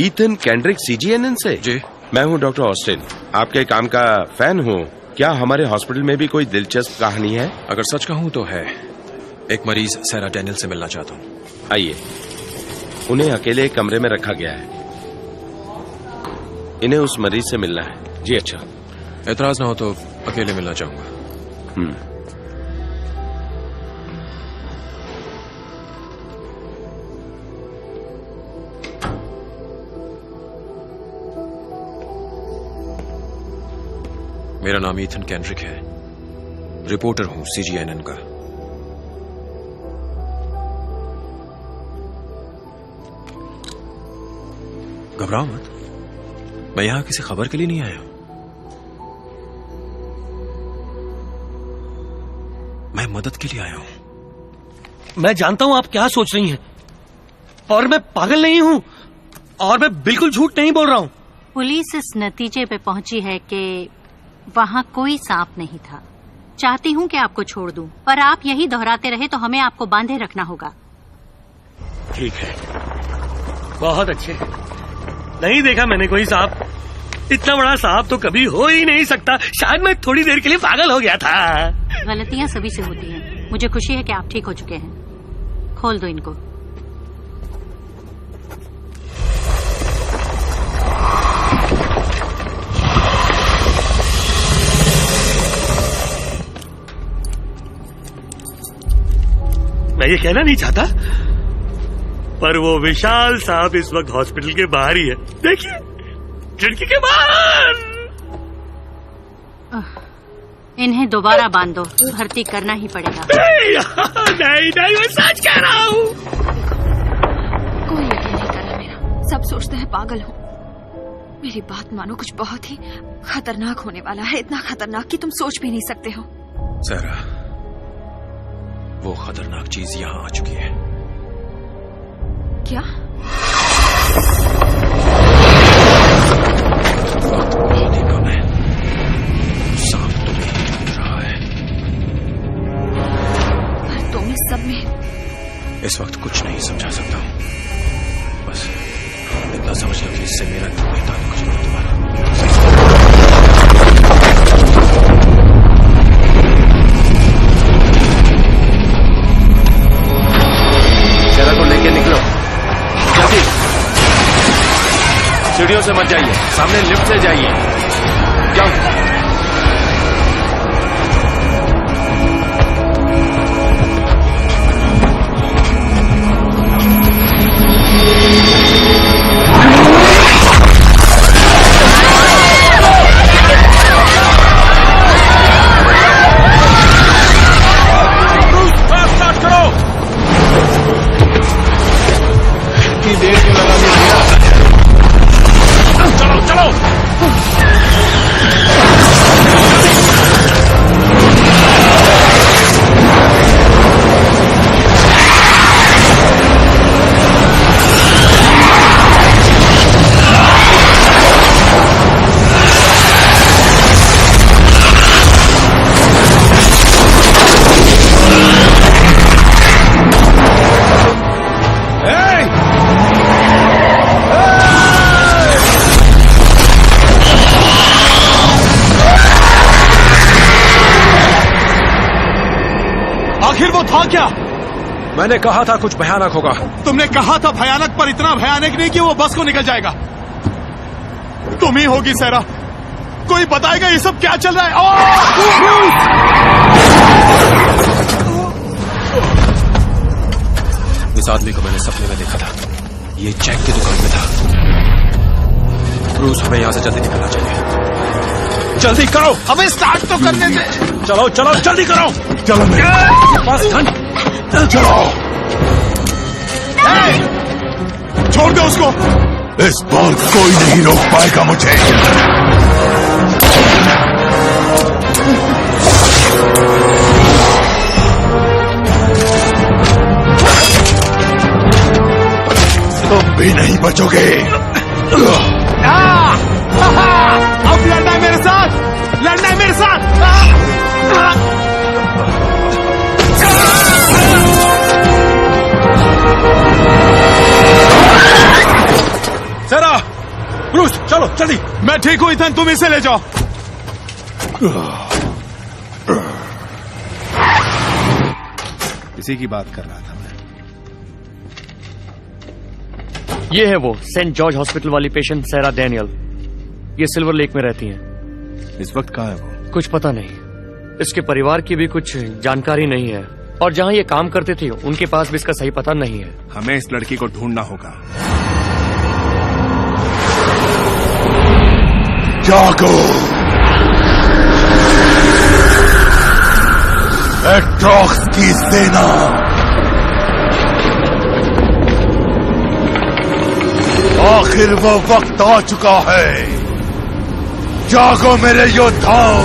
ईथन कैंड्रिक, CGNN से। जी, मैं हूँ डॉक्टर ऑस्टिन, आपके काम का फैन हूँ। क्या हमारे हॉस्पिटल में भी कोई दिलचस्प कहानी है? अगर सच कहूँ तो है। एक मरीज सैरा डैनियल से मिलना चाहता हूँ। आइए। उन्हें अकेले एक कमरे में रखा गया है। इन्हें उस मरीज से मिलना है। जी अच्छा। एतराज ना हो तो अकेले मिलना चाहूंगा। मेरा नाम ईथन कैंड्रिक है, रिपोर्टर हूं CGNN का। घबराओ मत, मैं यहां किसी खबर के लिए नहीं आया हूं। मैं मदद के लिए आया हूं। मैं जानता हूं आप क्या सोच रही हैं, और मैं पागल नहीं हूं, और मैं बिल्कुल झूठ नहीं बोल रहा हूं। पुलिस इस नतीजे पे पहुंची है कि वहाँ कोई सांप नहीं था। चाहती हूँ कि आपको छोड़ दूं, पर आप यही दोहराते रहे तो हमें आपको बांधे रखना होगा। ठीक है, बहुत अच्छे। नहीं देखा मैंने कोई सांप। इतना बड़ा सांप तो कभी हो ही नहीं सकता। शायद मैं थोड़ी देर के लिए पागल हो गया था। गलतियाँ सभी से होती हैं। मुझे खुशी है कि आप ठीक हो चुके हैं। खोल दो इनको। मैं ये कहना नहीं चाहता, पर वो विशाल सांप इस वक्त हॉस्पिटल के बाहर ही है। देखिए, खिड़की के बाहर। इन्हें दोबारा बांध दो, भर्ती करना ही पड़ेगा। नहीं नहीं, मैं सच कह रहा हूँ। कोई यकीन नहीं कर रहा मेरा। सब सोचते हैं पागल हूँ। मेरी बात मानो, कुछ बहुत ही खतरनाक होने वाला है। इतना खतरनाक कि तुम सोच भी नहीं सकते हो। सैरा, वो खतरनाक चीज यहां आ चुकी है। क्या? वक्त बहुत ही कम है। सांप तुम्हें ही ढूंढ रहा है। पर तुम इस सब में इस वक्त कुछ नहीं समझा सकता हूं। बस इतना समझ लो कि इससे मेरा कोई ताल्लुक नहीं है तुम्हारा। सैरा को लेके निकलो जल्दी। सीढ़ियों से मत जाइए, सामने लिफ्ट से जाइए। जाओ। आखिर वो था क्या? मैंने कहा था कुछ भयानक होगा। तुमने कहा था भयानक, पर इतना भयानक नहीं कि वो बस को निकल जाएगा। तुम ही होगी सैरा। कोई बताएगा ये सब क्या चल रहा है? इस आदमी को मैंने सपने में देखा था। ये जैक की दुकान में था। ब्रूस, हमें यहां से जल्दी निकलना चाहिए। जल्दी करो, हमें स्टार्ट तो करने दे। चलो चलो जल्दी करो। चलो पास धन। चलो। छोड़ दो उसको। इस बार कोई नहीं रोक पाएगा मुझे। तुम भी नहीं बचोगे। अब लड़ना है मेरे साथ, लड़ना है मेरे साथ। ब्रूस चलो जल्दी। मैं ठीक हूँ इथन, तुम इसे ले जाओ। इसी की बात कर रहा था मैं। ये है वो सेंट जॉर्ज हॉस्पिटल वाली पेशेंट सैरा डैनियल। ये सिल्वर लेक में रहती हैं। इस वक्त कहाँ है वो? कुछ पता नहीं। इसके परिवार की भी कुछ जानकारी नहीं है, और जहाँ ये काम करते थे उनके पास भी इसका सही पता नहीं है। हमें इस लड़की को ढूंढना होगा। जागो, एट्रॉक्स की सेना, आखिर वो वक्त आ चुका है। जागो मेरे योद्धाओ,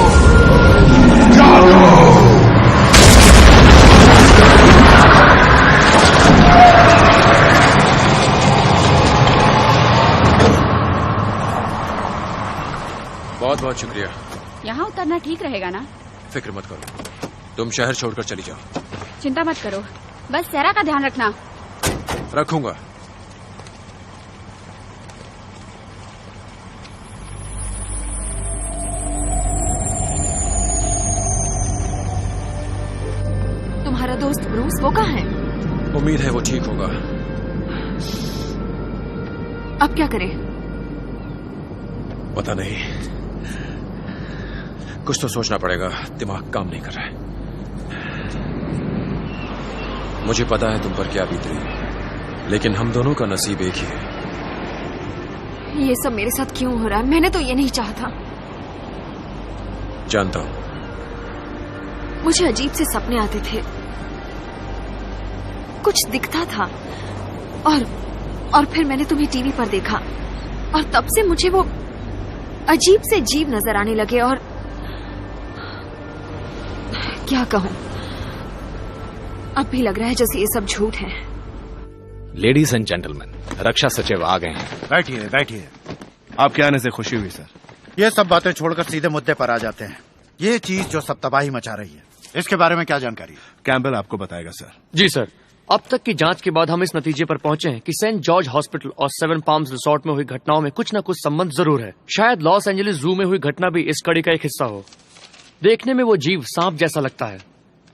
जागो। बहुत बहुत शुक्रिया। यहाँ उतरना ठीक रहेगा ना? फिक्र मत करो, तुम शहर छोड़कर चली जाओ। चिंता मत करो, बस सैरा का ध्यान रखना। रखूंगा। तुम्हारा दोस्त ब्रूस वो कहाँ है? उम्मीद है वो ठीक होगा। अब क्या करें? पता नहीं, कुछ तो सोचना पड़ेगा। दिमाग काम नहीं कर रहा है। मुझे पता है तुम पर क्या बीत रही है, लेकिन हम दोनों का नसीब एक ही है। ये सब मेरे साथ क्यों हो रहा है? मैंने तो ये नहीं चाहा था। जानता हूं। मुझे अजीब से सपने आते थे, कुछ दिखता था, और फिर मैंने तुम्हें टीवी पर देखा, और तब से मुझे वो अजीब से जीव नजर आने लगे। और क्या कहूं, अब भी लग रहा है जैसे ये सब झूठ है। लेडीज एंड जेंटलमैन, रक्षा सचिव आ गए हैं। बैठिए बैठिए। आपके आने से खुशी हुई सर। ये सब बातें छोड़कर सीधे मुद्दे पर आ जाते हैं। ये चीज जो सब तबाही मचा रही है, इसके बारे में क्या जानकारी है? कैम्बल आपको बताएगा सर। जी सर, अब तक की जांच के बाद हम इस नतीजे पर पहुंचे हैं कि सेंट जॉर्ज हॉस्पिटल और सेवन पाम्स रिसोर्ट में हुई घटनाओं में कुछ न कुछ संबंध जरूर है। शायद लॉस एंजलिस जू में हुई घटना भी इस कड़ी का एक हिस्सा हो। देखने में वो जीव सांप जैसा लगता है,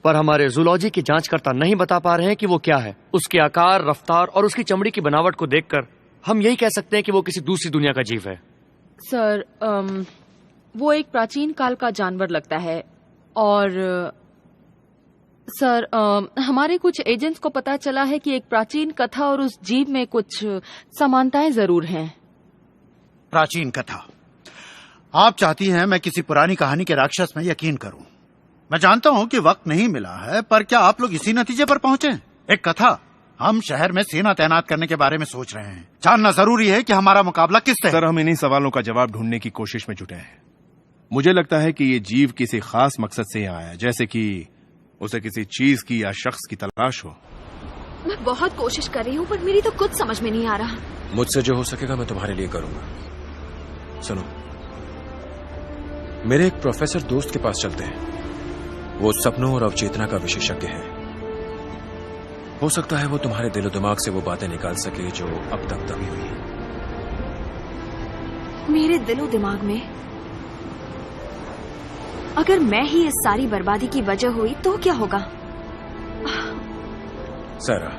पर हमारे जूलॉजी के जांचकर्ता नहीं बता पा रहे हैं कि वो क्या है। उसके आकार, रफ्तार और उसकी चमड़ी की बनावट को देखकर हम यही कह सकते हैं कि वो किसी दूसरी दुनिया का जीव है। सर, वो एक प्राचीन काल का जानवर लगता है, और सर हमारे कुछ एजेंट्स को पता चला है कि एक प्राचीन कथा और उस जीव में कुछ समानताएं जरूर हैं। प्राचीन कथा? आप चाहती हैं मैं किसी पुरानी कहानी के राक्षस में यकीन करूं? मैं जानता हूं कि वक्त नहीं मिला है, पर क्या आप लोग इसी नतीजे पर पहुंचे? एक कथा? हम शहर में सेना तैनात करने के बारे में सोच रहे हैं। जानना जरूरी है कि हमारा मुकाबला किससे है। सर, हम इन्हीं सवालों का जवाब ढूंढने की कोशिश में जुटे हैं। मुझे लगता है कि ये जीव किसी खास मकसद से यहाँ आया, जैसे कि उसे किसी चीज की या शख्स की तलाश हो। मैं बहुत कोशिश कर रही हूँ, पर मेरी तो कुछ समझ में नहीं आ रहा। मुझसे जो हो सकेगा मैं तुम्हारे लिए करूंगा। सुनो, मेरे एक प्रोफेसर दोस्त के पास चलते हैं। वो सपनों और अवचेतना का विशेषज्ञ है। हो सकता है वो तुम्हारे दिलो दिमाग से वो बातें निकाल सके जो अब तक दबी हुई है। मेरे दिलो दिमाग में? अगर मैं ही इस सारी बर्बादी की वजह हुई तो क्या होगा? सैरा,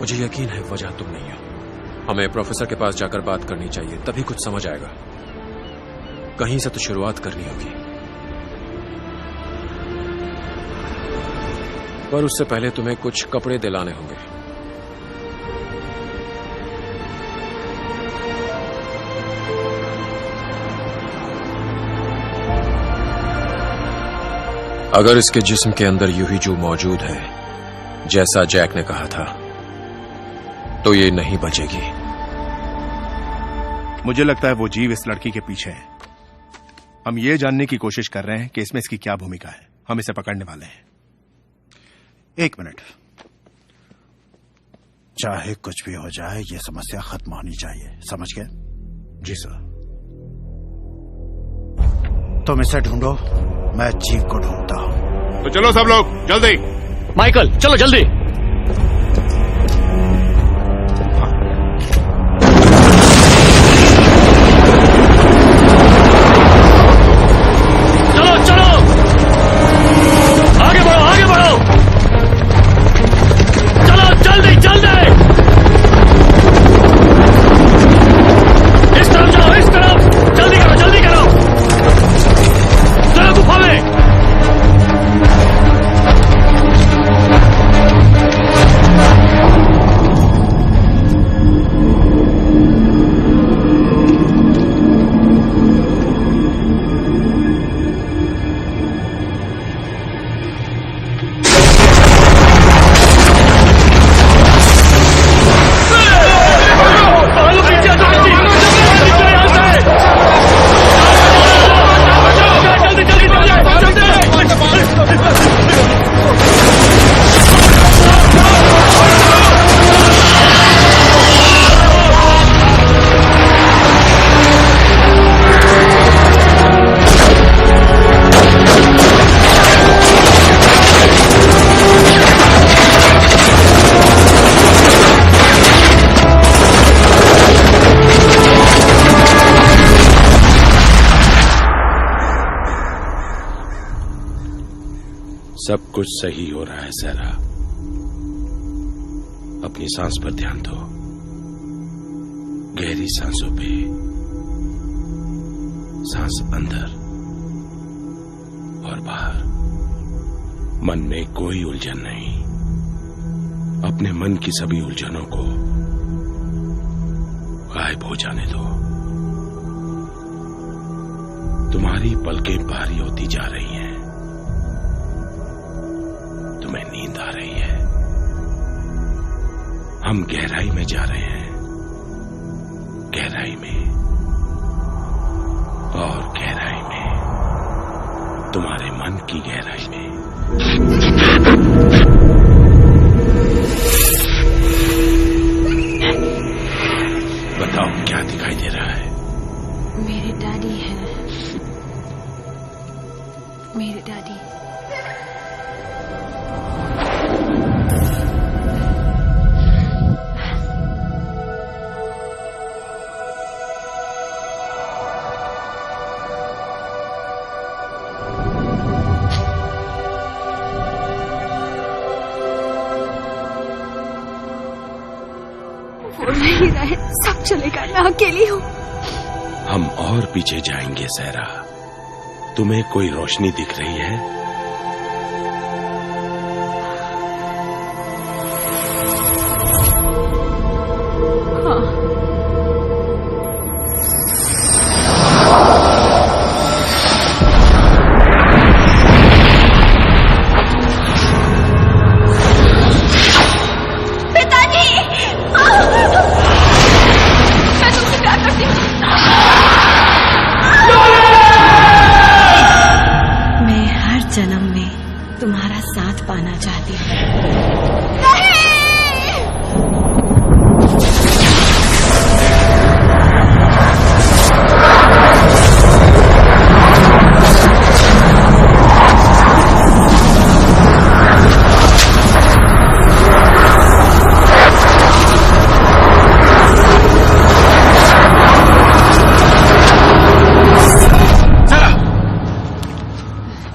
मुझे यकीन है वजह तुम नहीं हो। हमें प्रोफेसर के पास जाकर बात करनी चाहिए, तभी कुछ समझ आएगा। कहीं से तो शुरुआत करनी होगी, पर उससे पहले तुम्हें कुछ कपड़े दिलाने होंगे। अगर इसके जिस्म के अंदर यूहीजू मौजूद है, जैसा जैक ने कहा था, तो ये नहीं बचेगी। मुझे लगता है वो जीव इस लड़की के पीछे है। हम ये जानने की कोशिश कर रहे हैं कि इसमें इसकी क्या भूमिका है। हम इसे पकड़ने वाले हैं। एक मिनट, चाहे कुछ भी हो जाए ये समस्या खत्म होनी चाहिए, समझ गए? जी सर। तुम इसे ढूंढो, मैं जीव को ढूंढता हूं। तो चलो सब लोग जल्दी। माइकल चलो जल्दी। सब कुछ सही हो रहा है सहरा। अपनी सांस पर ध्यान दो, गहरी सांसों पे। सांस अंदर और बाहर। मन में कोई उलझन नहीं। अपने मन की सभी उलझनों को गायब हो जाने दो। तुम्हारी पलकें भारी होती जा रही हैं। तुम्हें नींद आ रही है। हम गहराई में जा रहे हैं, गहराई में और गहराई में, तुम्हारे मन की गहराई में। बताओ क्या दिखाई दे रहा है? मेरे डैडी हैं। मेरे डैडी। वो नहीं रहे, सब चलेगा, मैं अकेली हूँ। हम और पीछे जाएंगे सहरा। तुम्हें कोई रोशनी दिख रही है? जन्म में तुम्हारा साथ पाना चाहती हूँ।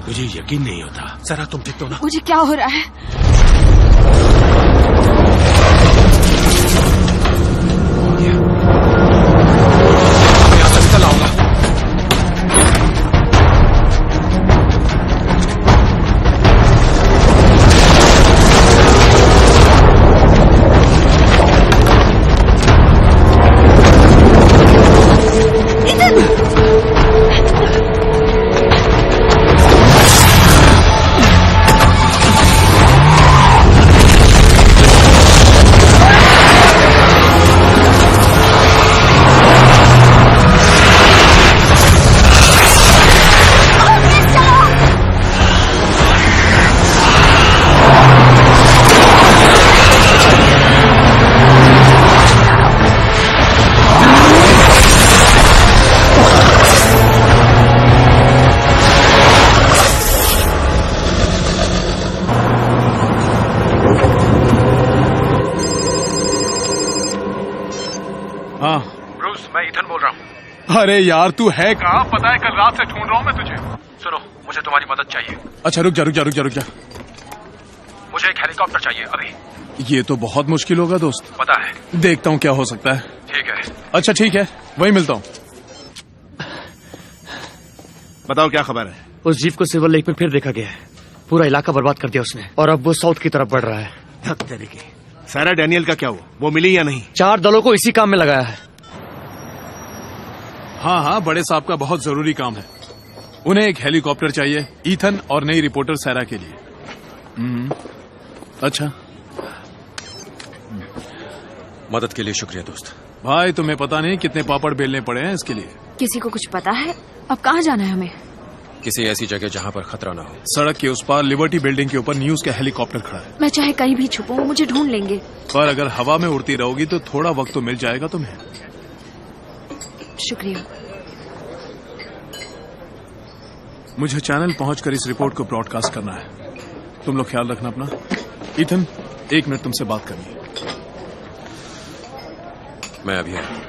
मुझे यकीन नहीं होता। सहरा तुम ठीक तो ना? मुझे क्या हो रहा है? यहाँ से निकल आऊंगा। ब्रूस, मैं ईथन बोल रहा हूँ। अरे यार तू है कहाँ? पता है कल रात से ढूंढ रहा हूँ मैं तुझे। सुनो, मुझे तुम्हारी मदद चाहिए। अच्छा रुक जा। मुझे एक हेलीकॉप्टर चाहिए अभी। ये तो बहुत मुश्किल होगा दोस्त। पता है। देखता हूँ क्या हो सकता है। ठीक है। अच्छा ठीक है, वहीं मिलता हूँ। बताओ क्या खबर है? उस जीप को सिल्वर लेक में फिर देखा गया है। पूरा इलाका बर्बाद कर दिया उसने, और अब वो साउथ की तरफ बढ़ रहा है। धक तरीके। सारा डैनियल का क्या हुआ? वो मिली या नहीं? 4 दलों को इसी काम में लगाया है। हाँ, बड़े साहब का बहुत जरूरी काम है। उन्हें एक हेलीकॉप्टर चाहिए, ईथन और नई रिपोर्टर सैरा के लिए। अच्छा। मदद के लिए शुक्रिया दोस्त। भाई तुम्हें पता नहीं कितने पापड़ बेलने पड़े हैं इसके लिए। किसी को कुछ पता है? अब कहाँ जाना है हमें? किसी ऐसी जगह जहाँ पर खतरा ना हो। सड़क के उस पार लिबर्टी बिल्डिंग के ऊपर न्यूज का हेलीकॉप्टर खड़ा है। मैं चाहे कहीं भी छुपूं, वो मुझे ढूंढ लेंगे। पर अगर हवा में उड़ती रहोगी तो थोड़ा वक्त तो मिल जाएगा तुम्हें। शुक्रिया। मुझे चैनल पहुंचकर इस रिपोर्ट को ब्रॉडकास्ट करना है। तुम लोग ख्याल रखना अपना। ईथन, 1 मिनट तुमसे बात करनी है। मैं अभी आया।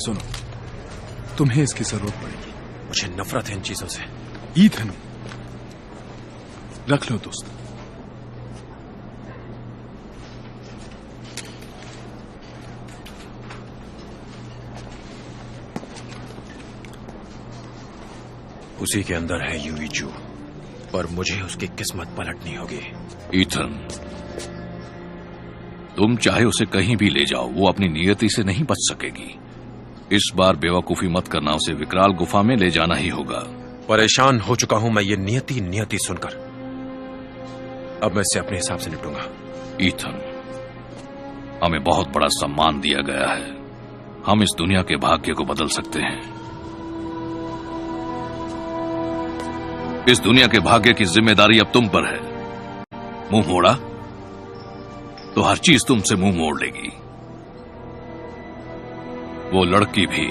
सुनो, तुम्हें इसकी जरूरत पड़ेगी। मुझे नफरत है इन चीजों से। ईथन, रख लो दोस्त। उसी के अंदर है यूई जू, पर मुझे उसकी किस्मत पलटनी होगी। ईथन, तुम चाहे उसे कहीं भी ले जाओ, वो अपनी नियति से नहीं बच सकेगी। इस बार बेवकूफी मत करना, उसे विकराल गुफा में ले जाना ही होगा। परेशान हो चुका हूं मैं ये नियति सुनकर। अब मैं इसे अपने हिसाब से निपटूंगा। ईथन, हमें बहुत बड़ा सम्मान दिया गया है। हम इस दुनिया के भाग्य को बदल सकते हैं। इस दुनिया के भाग्य की जिम्मेदारी अब तुम पर है। मुंह मोड़ा तो हर चीज तुमसे मुंह मोड़ लेगी, वो लड़की भी।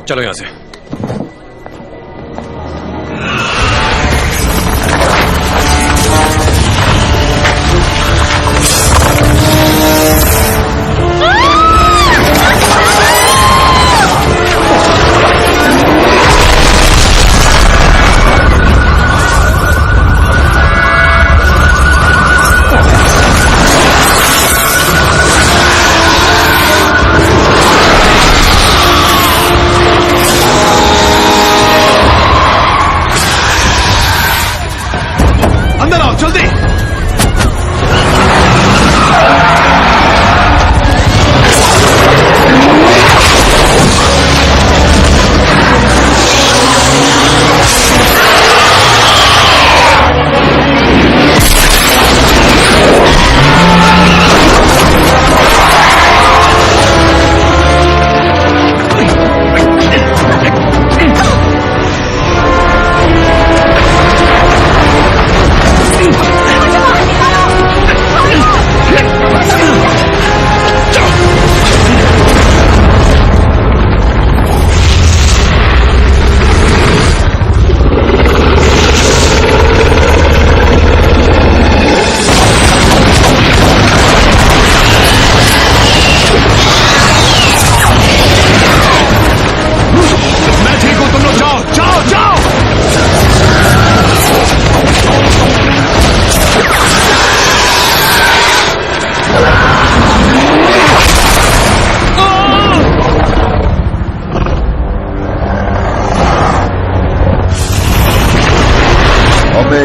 चलो यहां से।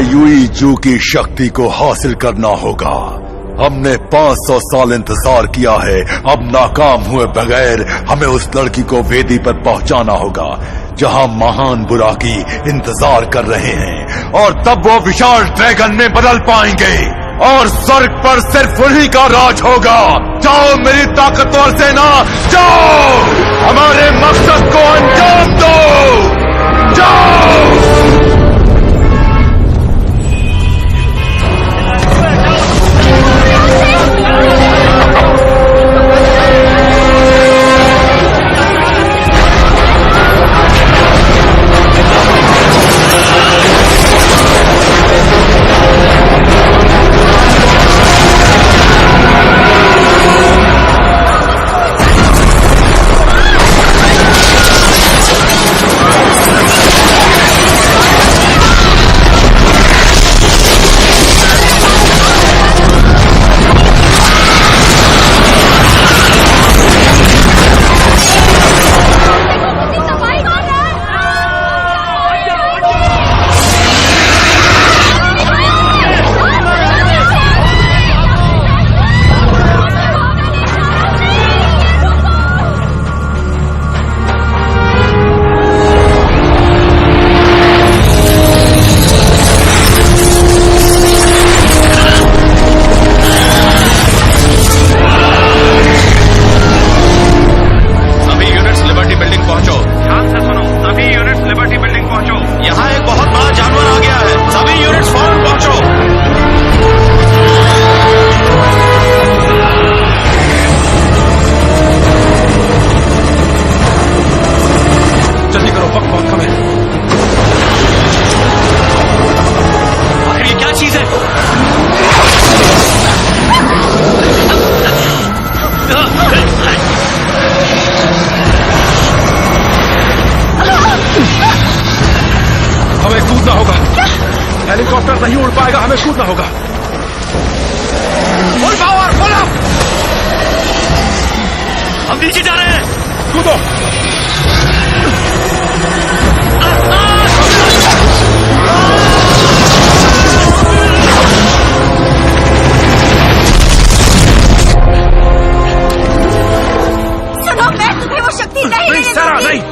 यूई जू की शक्ति को हासिल करना होगा। हमने 500 साल इंतजार किया है, अब नाकाम हुए बगैर हमें उस लड़की को वेदी पर पहुंचाना होगा जहां महान बुराकी इंतजार कर रहे हैं, और तब वो विशाल ड्रैगन में बदल पाएंगे और स्वर्ग पर सिर्फ उन्हीं का राज होगा। जाओ मेरी ताकतवर सेना, जाओ हमारे मकसद को अंजाम दो, जाओ। बहुत कम है। आखिर ये क्या चीज है? हेलीकॉप्टर नहीं उड़ पाएगा, हमें कूदना होगा। Full power, full up. हम नीचे जा रहे हैं। कूदो। सुनो, मैं तुम्हें वो शक्ति नहीं देने सारा दूंगी। नहीं।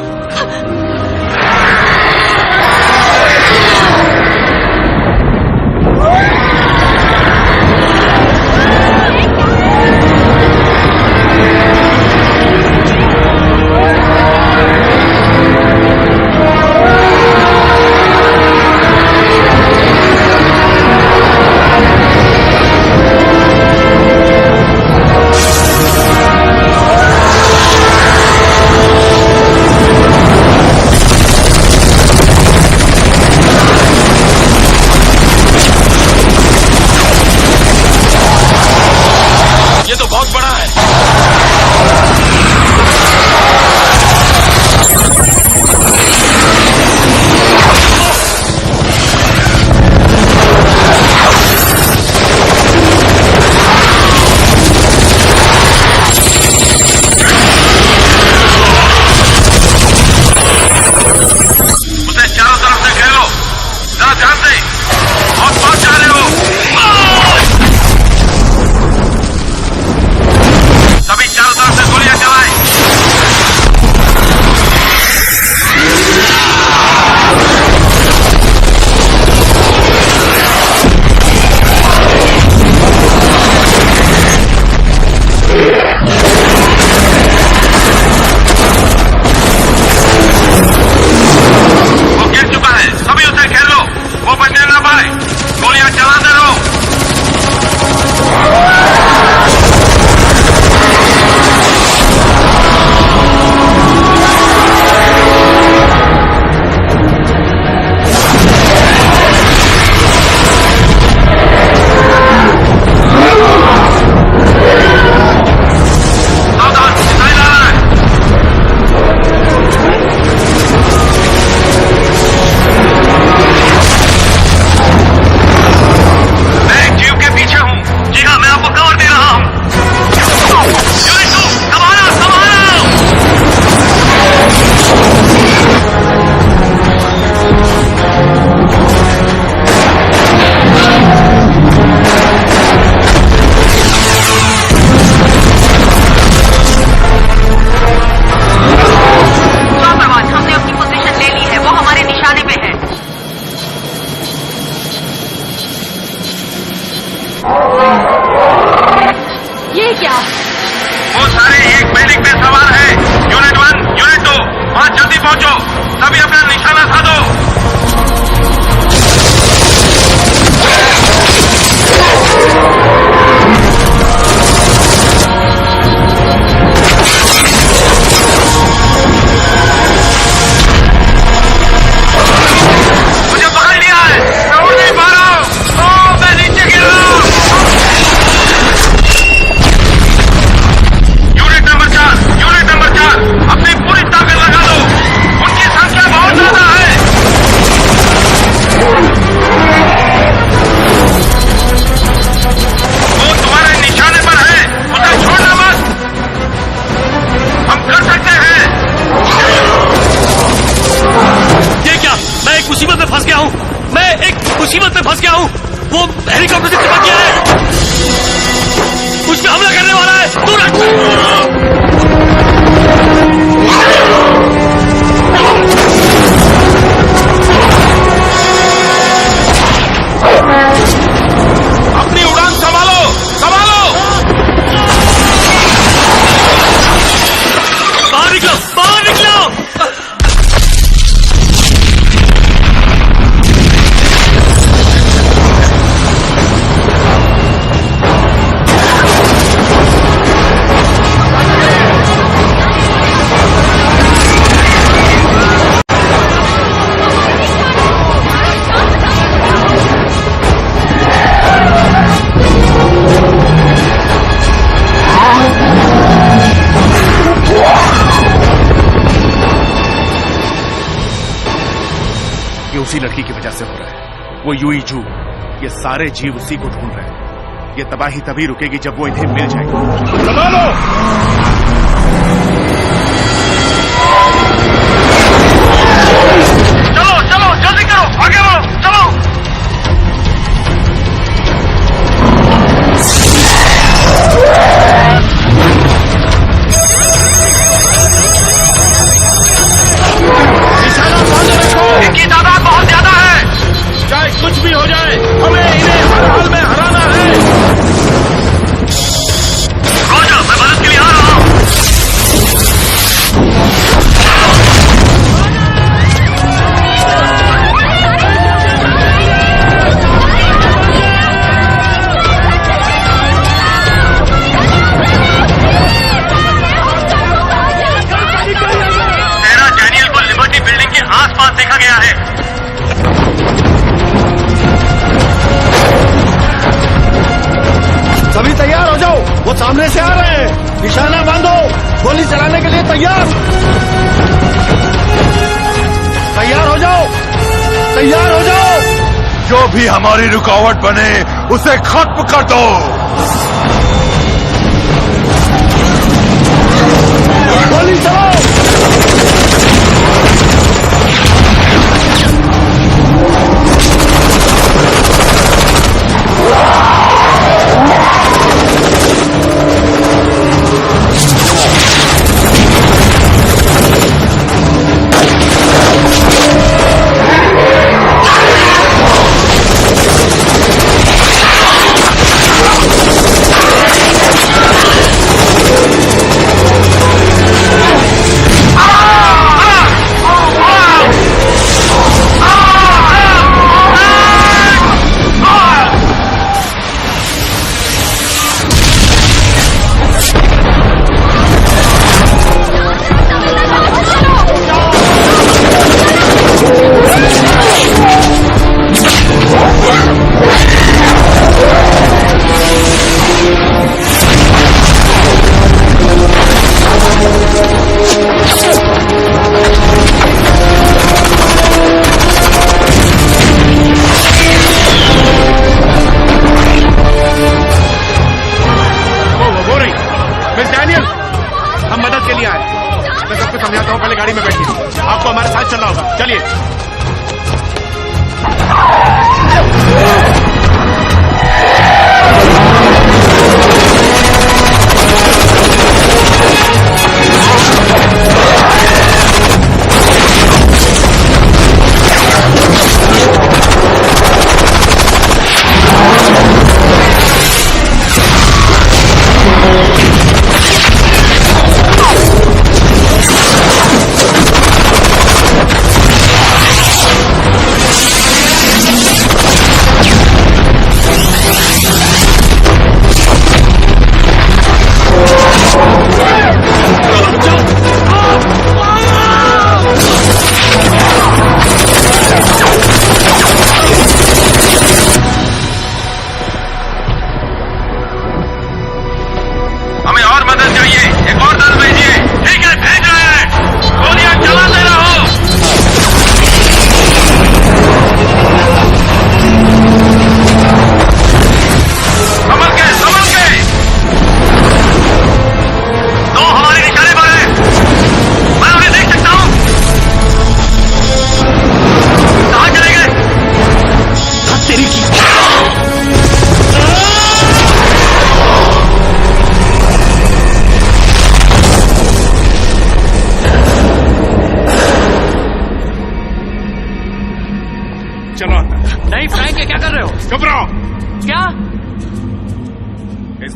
ये तो बहुत बड़ा है। उसे चारों तरफ से घेर लो। जरा ध्यान से, बहुत पास जा रहे हो। सभी चारों तरफ से गोलियां चलाएं। वो गिर चुका है, सभी उसे घेर लो। वो बचने ना पाए, गोलियां चलाते रहो। सावधान, मिसाइल आ रहा है। मैं एक जीव के पीछे हूँ। जी हाँ, मैं आपको कवर दे रहा हूँ। यूनिट 2, संभालो, संभालो। हमने अपनी पोजीशन ले ली है, वो हमारे निशाने पे है। ये क्या? वो सारे एक बिल्डिंग पे सवार है। यूनिट 1, यूनिट 2, वहां जल्दी पहुंचो। सभी अपना निशाना साधो। मुझे पकड़ लिया है, मैं उड़ नहीं पा रहा हूँ। ओह, मैं नीचे गिर रहा हूँ। यूनिट नंबर 4, अपनी पूरी ताकत लगा दो। उनकी संख्या बहुत ज्यादा है। वो तुम्हारे निशाने पर है, उसे छोड़ना मत। हम कर सकते हैं। ये क्या? मैं एक मुसीबत में फंस गया हूँ। मैं एक मुसीबत में फंस गया हूँ। वो हेलीकॉप्टर से चिपक गया है, मुझ पे हमला करने वाला है। दूर अपनी उड़ान संभालो, संभालो। बाहर निकलो, बाहर निकलो। ये उसी लड़की की वजह से हो रहा है। वो यूई जू, ये सारे जीव उसी को ढूंढ रहे हैं। ये तबाही तभी रुकेगी जब वो इन्हें मिल जाएगी। संभालो! चलो चलो जल्दी करो, आगे बढ़ो, चलो। निशाना बांध रखो, इनकी तादाद बहुत ज्यादा है। चाहे कुछ भी हो जाए, हमें इन्हें हर हाल में हराना है। रोजा, मैं मदद के लिए आ रहा हूँ। तेरा डैनियल को लिबर्टी बिल्डिंग के आसपास देखा गया है। सभी तैयार हो जाओ, वो सामने से आ रहे हैं। निशाना बांधो, गोली चलाने के लिए तैयार। तैयार हो जाओ, तैयार हो जाओ। जो भी हमारी रुकावट बने उसे खत्म कर दो। गोली चलाओ।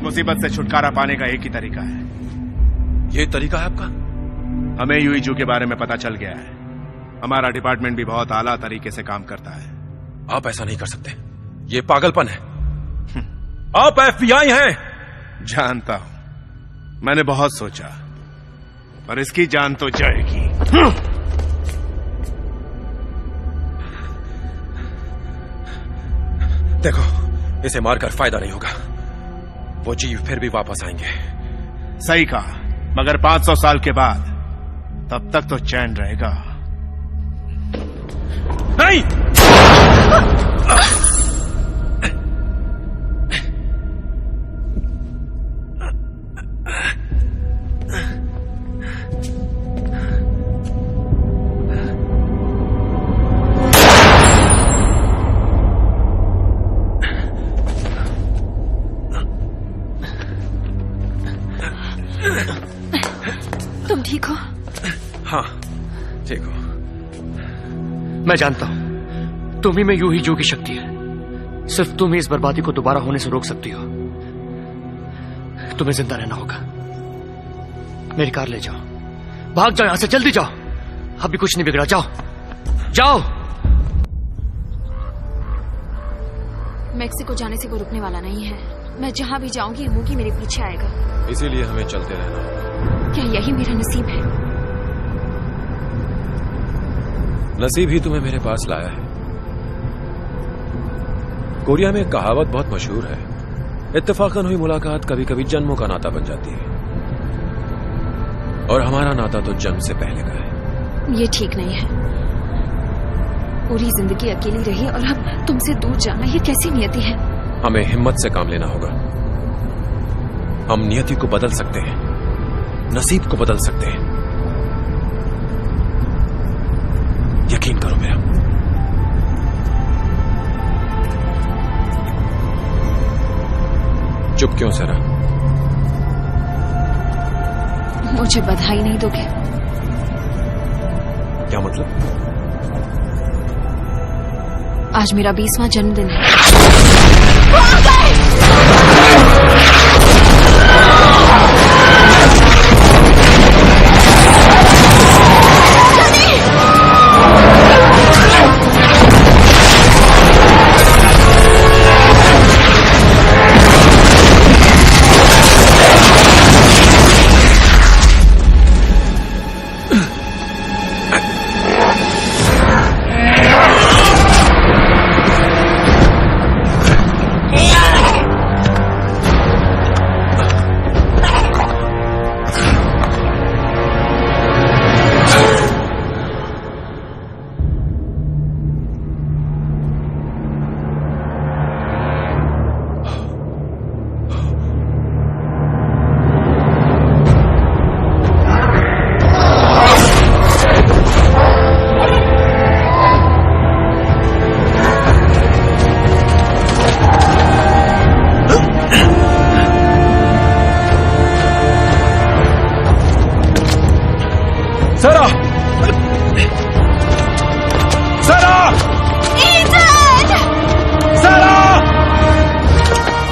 मुसीबत से छुटकारा पाने का एक ही तरीका है। ये तरीका है आपका? हमें यूई जू के बारे में पता चल गया है। हमारा डिपार्टमेंट भी बहुत आला तरीके से काम करता है। आप ऐसा नहीं कर सकते, ये पागलपन है। आप FBI हैं। जानता हूं, मैंने बहुत सोचा, पर इसकी जान तो जाएगी। देखो, इसे मारकर फायदा नहीं होगा। वो जीव फिर भी वापस आएंगे। सही कहा, मगर 500 साल के बाद, तब तक तो चैन रहेगा। नहीं! मैं जानता हूं तुम ही में यूं ही जू की शक्ति है। सिर्फ तुम ही इस बर्बादी को दोबारा होने से रोक सकती हो। तुम्हें जिंदा रहना होगा। मेरी कार ले जाओ, भाग जाओ यहां से, जल्दी जाओ। अभी कुछ नहीं बिगड़ा, जाओ जाओ। मेक्सिको जाने से वो रुकने वाला नहीं है। मैं जहां भी जाऊंगी इमूगी मेरे पीछे आएगा। इसीलिए हमें चलते रहना होगा। क्या यही मेरा नसीब है? नसीब ही तुम्हें मेरे पास लाया है। कोरिया में एक कहावत बहुत मशहूर है, इत्तेफाकन हुई मुलाकात कभी कभी जन्मों का नाता बन जाती है। और हमारा नाता तो जन्म से पहले का है। ये ठीक नहीं है। पूरी जिंदगी अकेली रही और अब तुमसे दूर जाना, ये कैसी नियति है? हमें हिम्मत से काम लेना होगा। हम नियति को बदल सकते हैं, नसीब को बदल सकते हैं। यकीन करो मेरा। चुप क्यों सरा? मुझे बधाई नहीं दोगे? क्या मतलब? आज मेरा 20वां जन्मदिन है।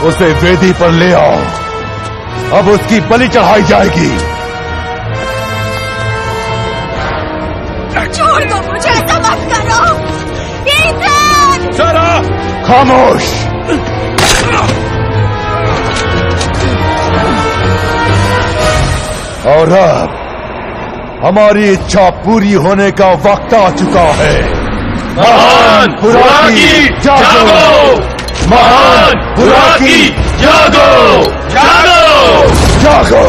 उसे वेदी पर ले आओ। अब उसकी बलि चढ़ाई जाएगी। छोड़ दो मुझे, ऐसा मत करो। ईथन! सरा! खामोश। और अब हमारी इच्छा पूरी होने का वक्त आ चुका है। महान बुराकी जागो! महान बुराकी जागो! जागो! जागो!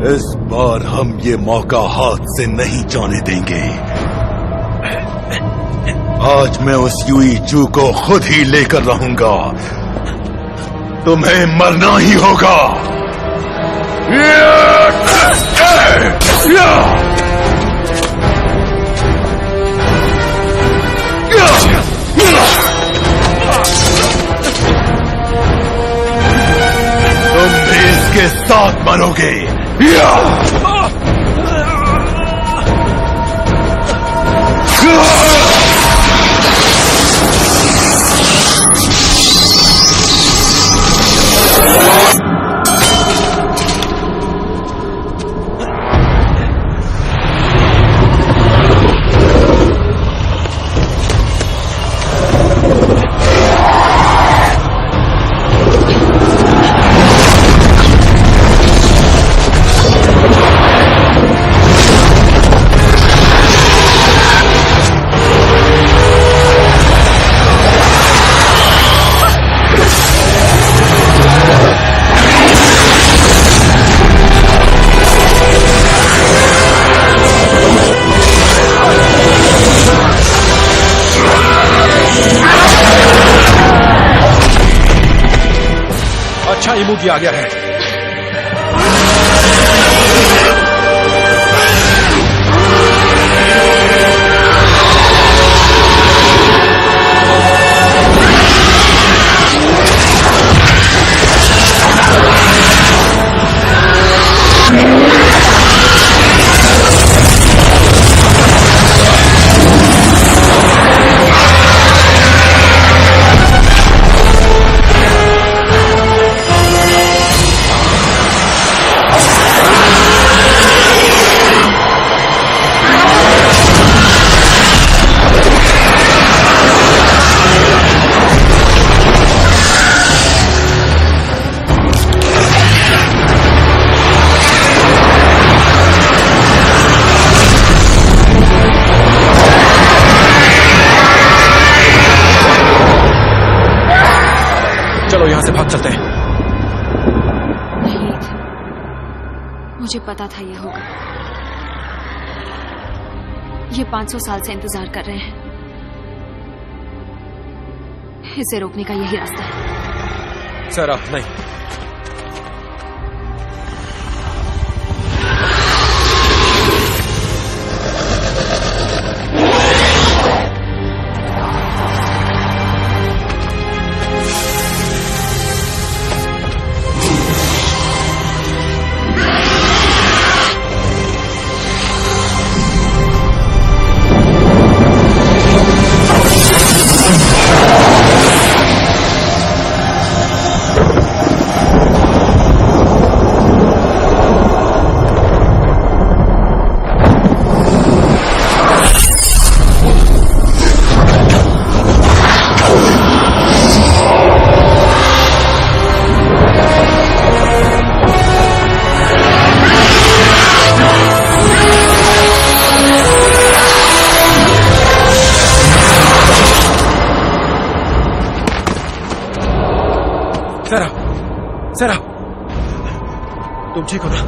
इस बार हम ये मौका हाथ से नहीं जाने देंगे। आज मैं उस यूई जू को खुद ही लेकर रहूंगा। तुम्हें मरना ही होगा। तुम भी इसके साथ मरोगे। अच्छा इमूगी आ गया है। चलो यहां से भाग चलते हैं। नहीं, मुझे पता था ये होगा। ये 500 साल से इंतजार कर रहे हैं। इसे रोकने का यही रास्ता है। सर नहीं, सरा तुम ठीक हो ना?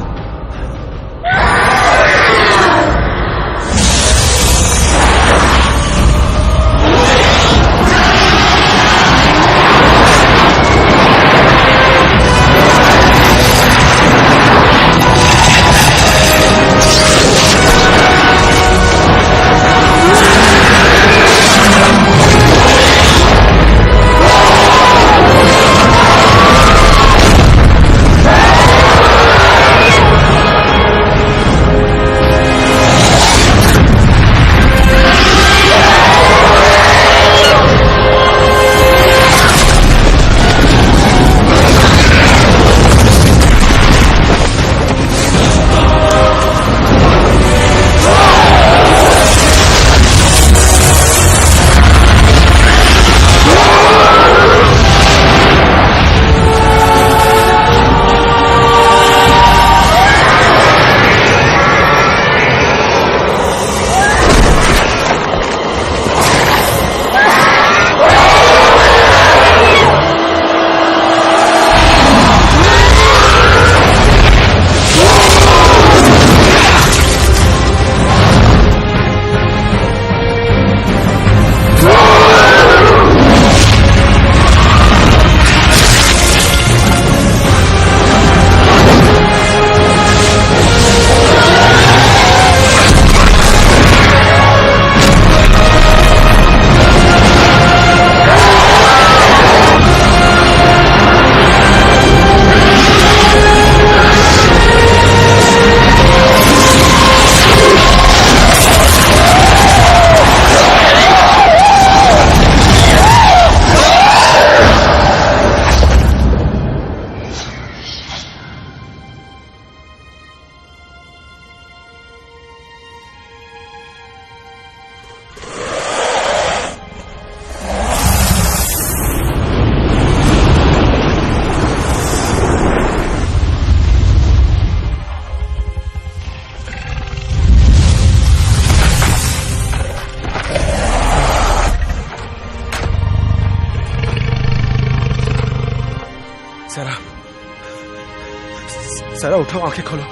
सारा उठाओ, आंखें खोलो।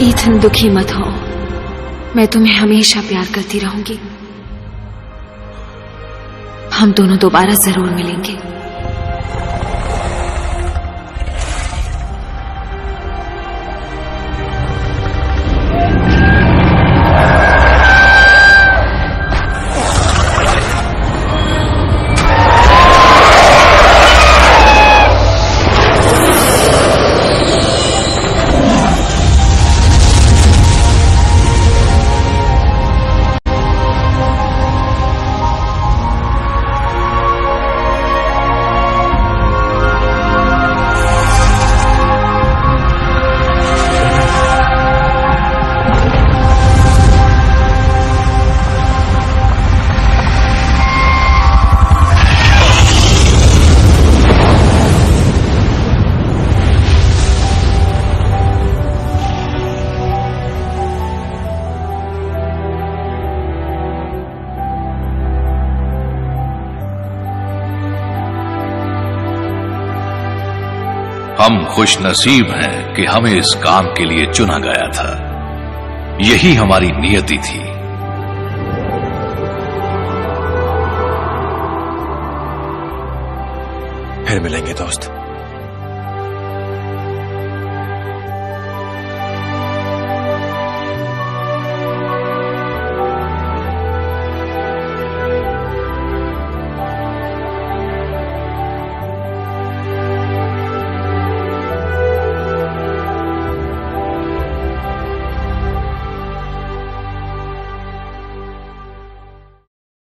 ईथन, दुखी मत हो, मैं तुम्हें हमेशा प्यार करती रहूंगी। हम दोनों दोबारा जरूर मिलेंगे। हम खुश नसीब हैं कि हमें इस काम के लिए चुना गया था। यही हमारी नियति थी। फिर मिलेंगे दोस्त।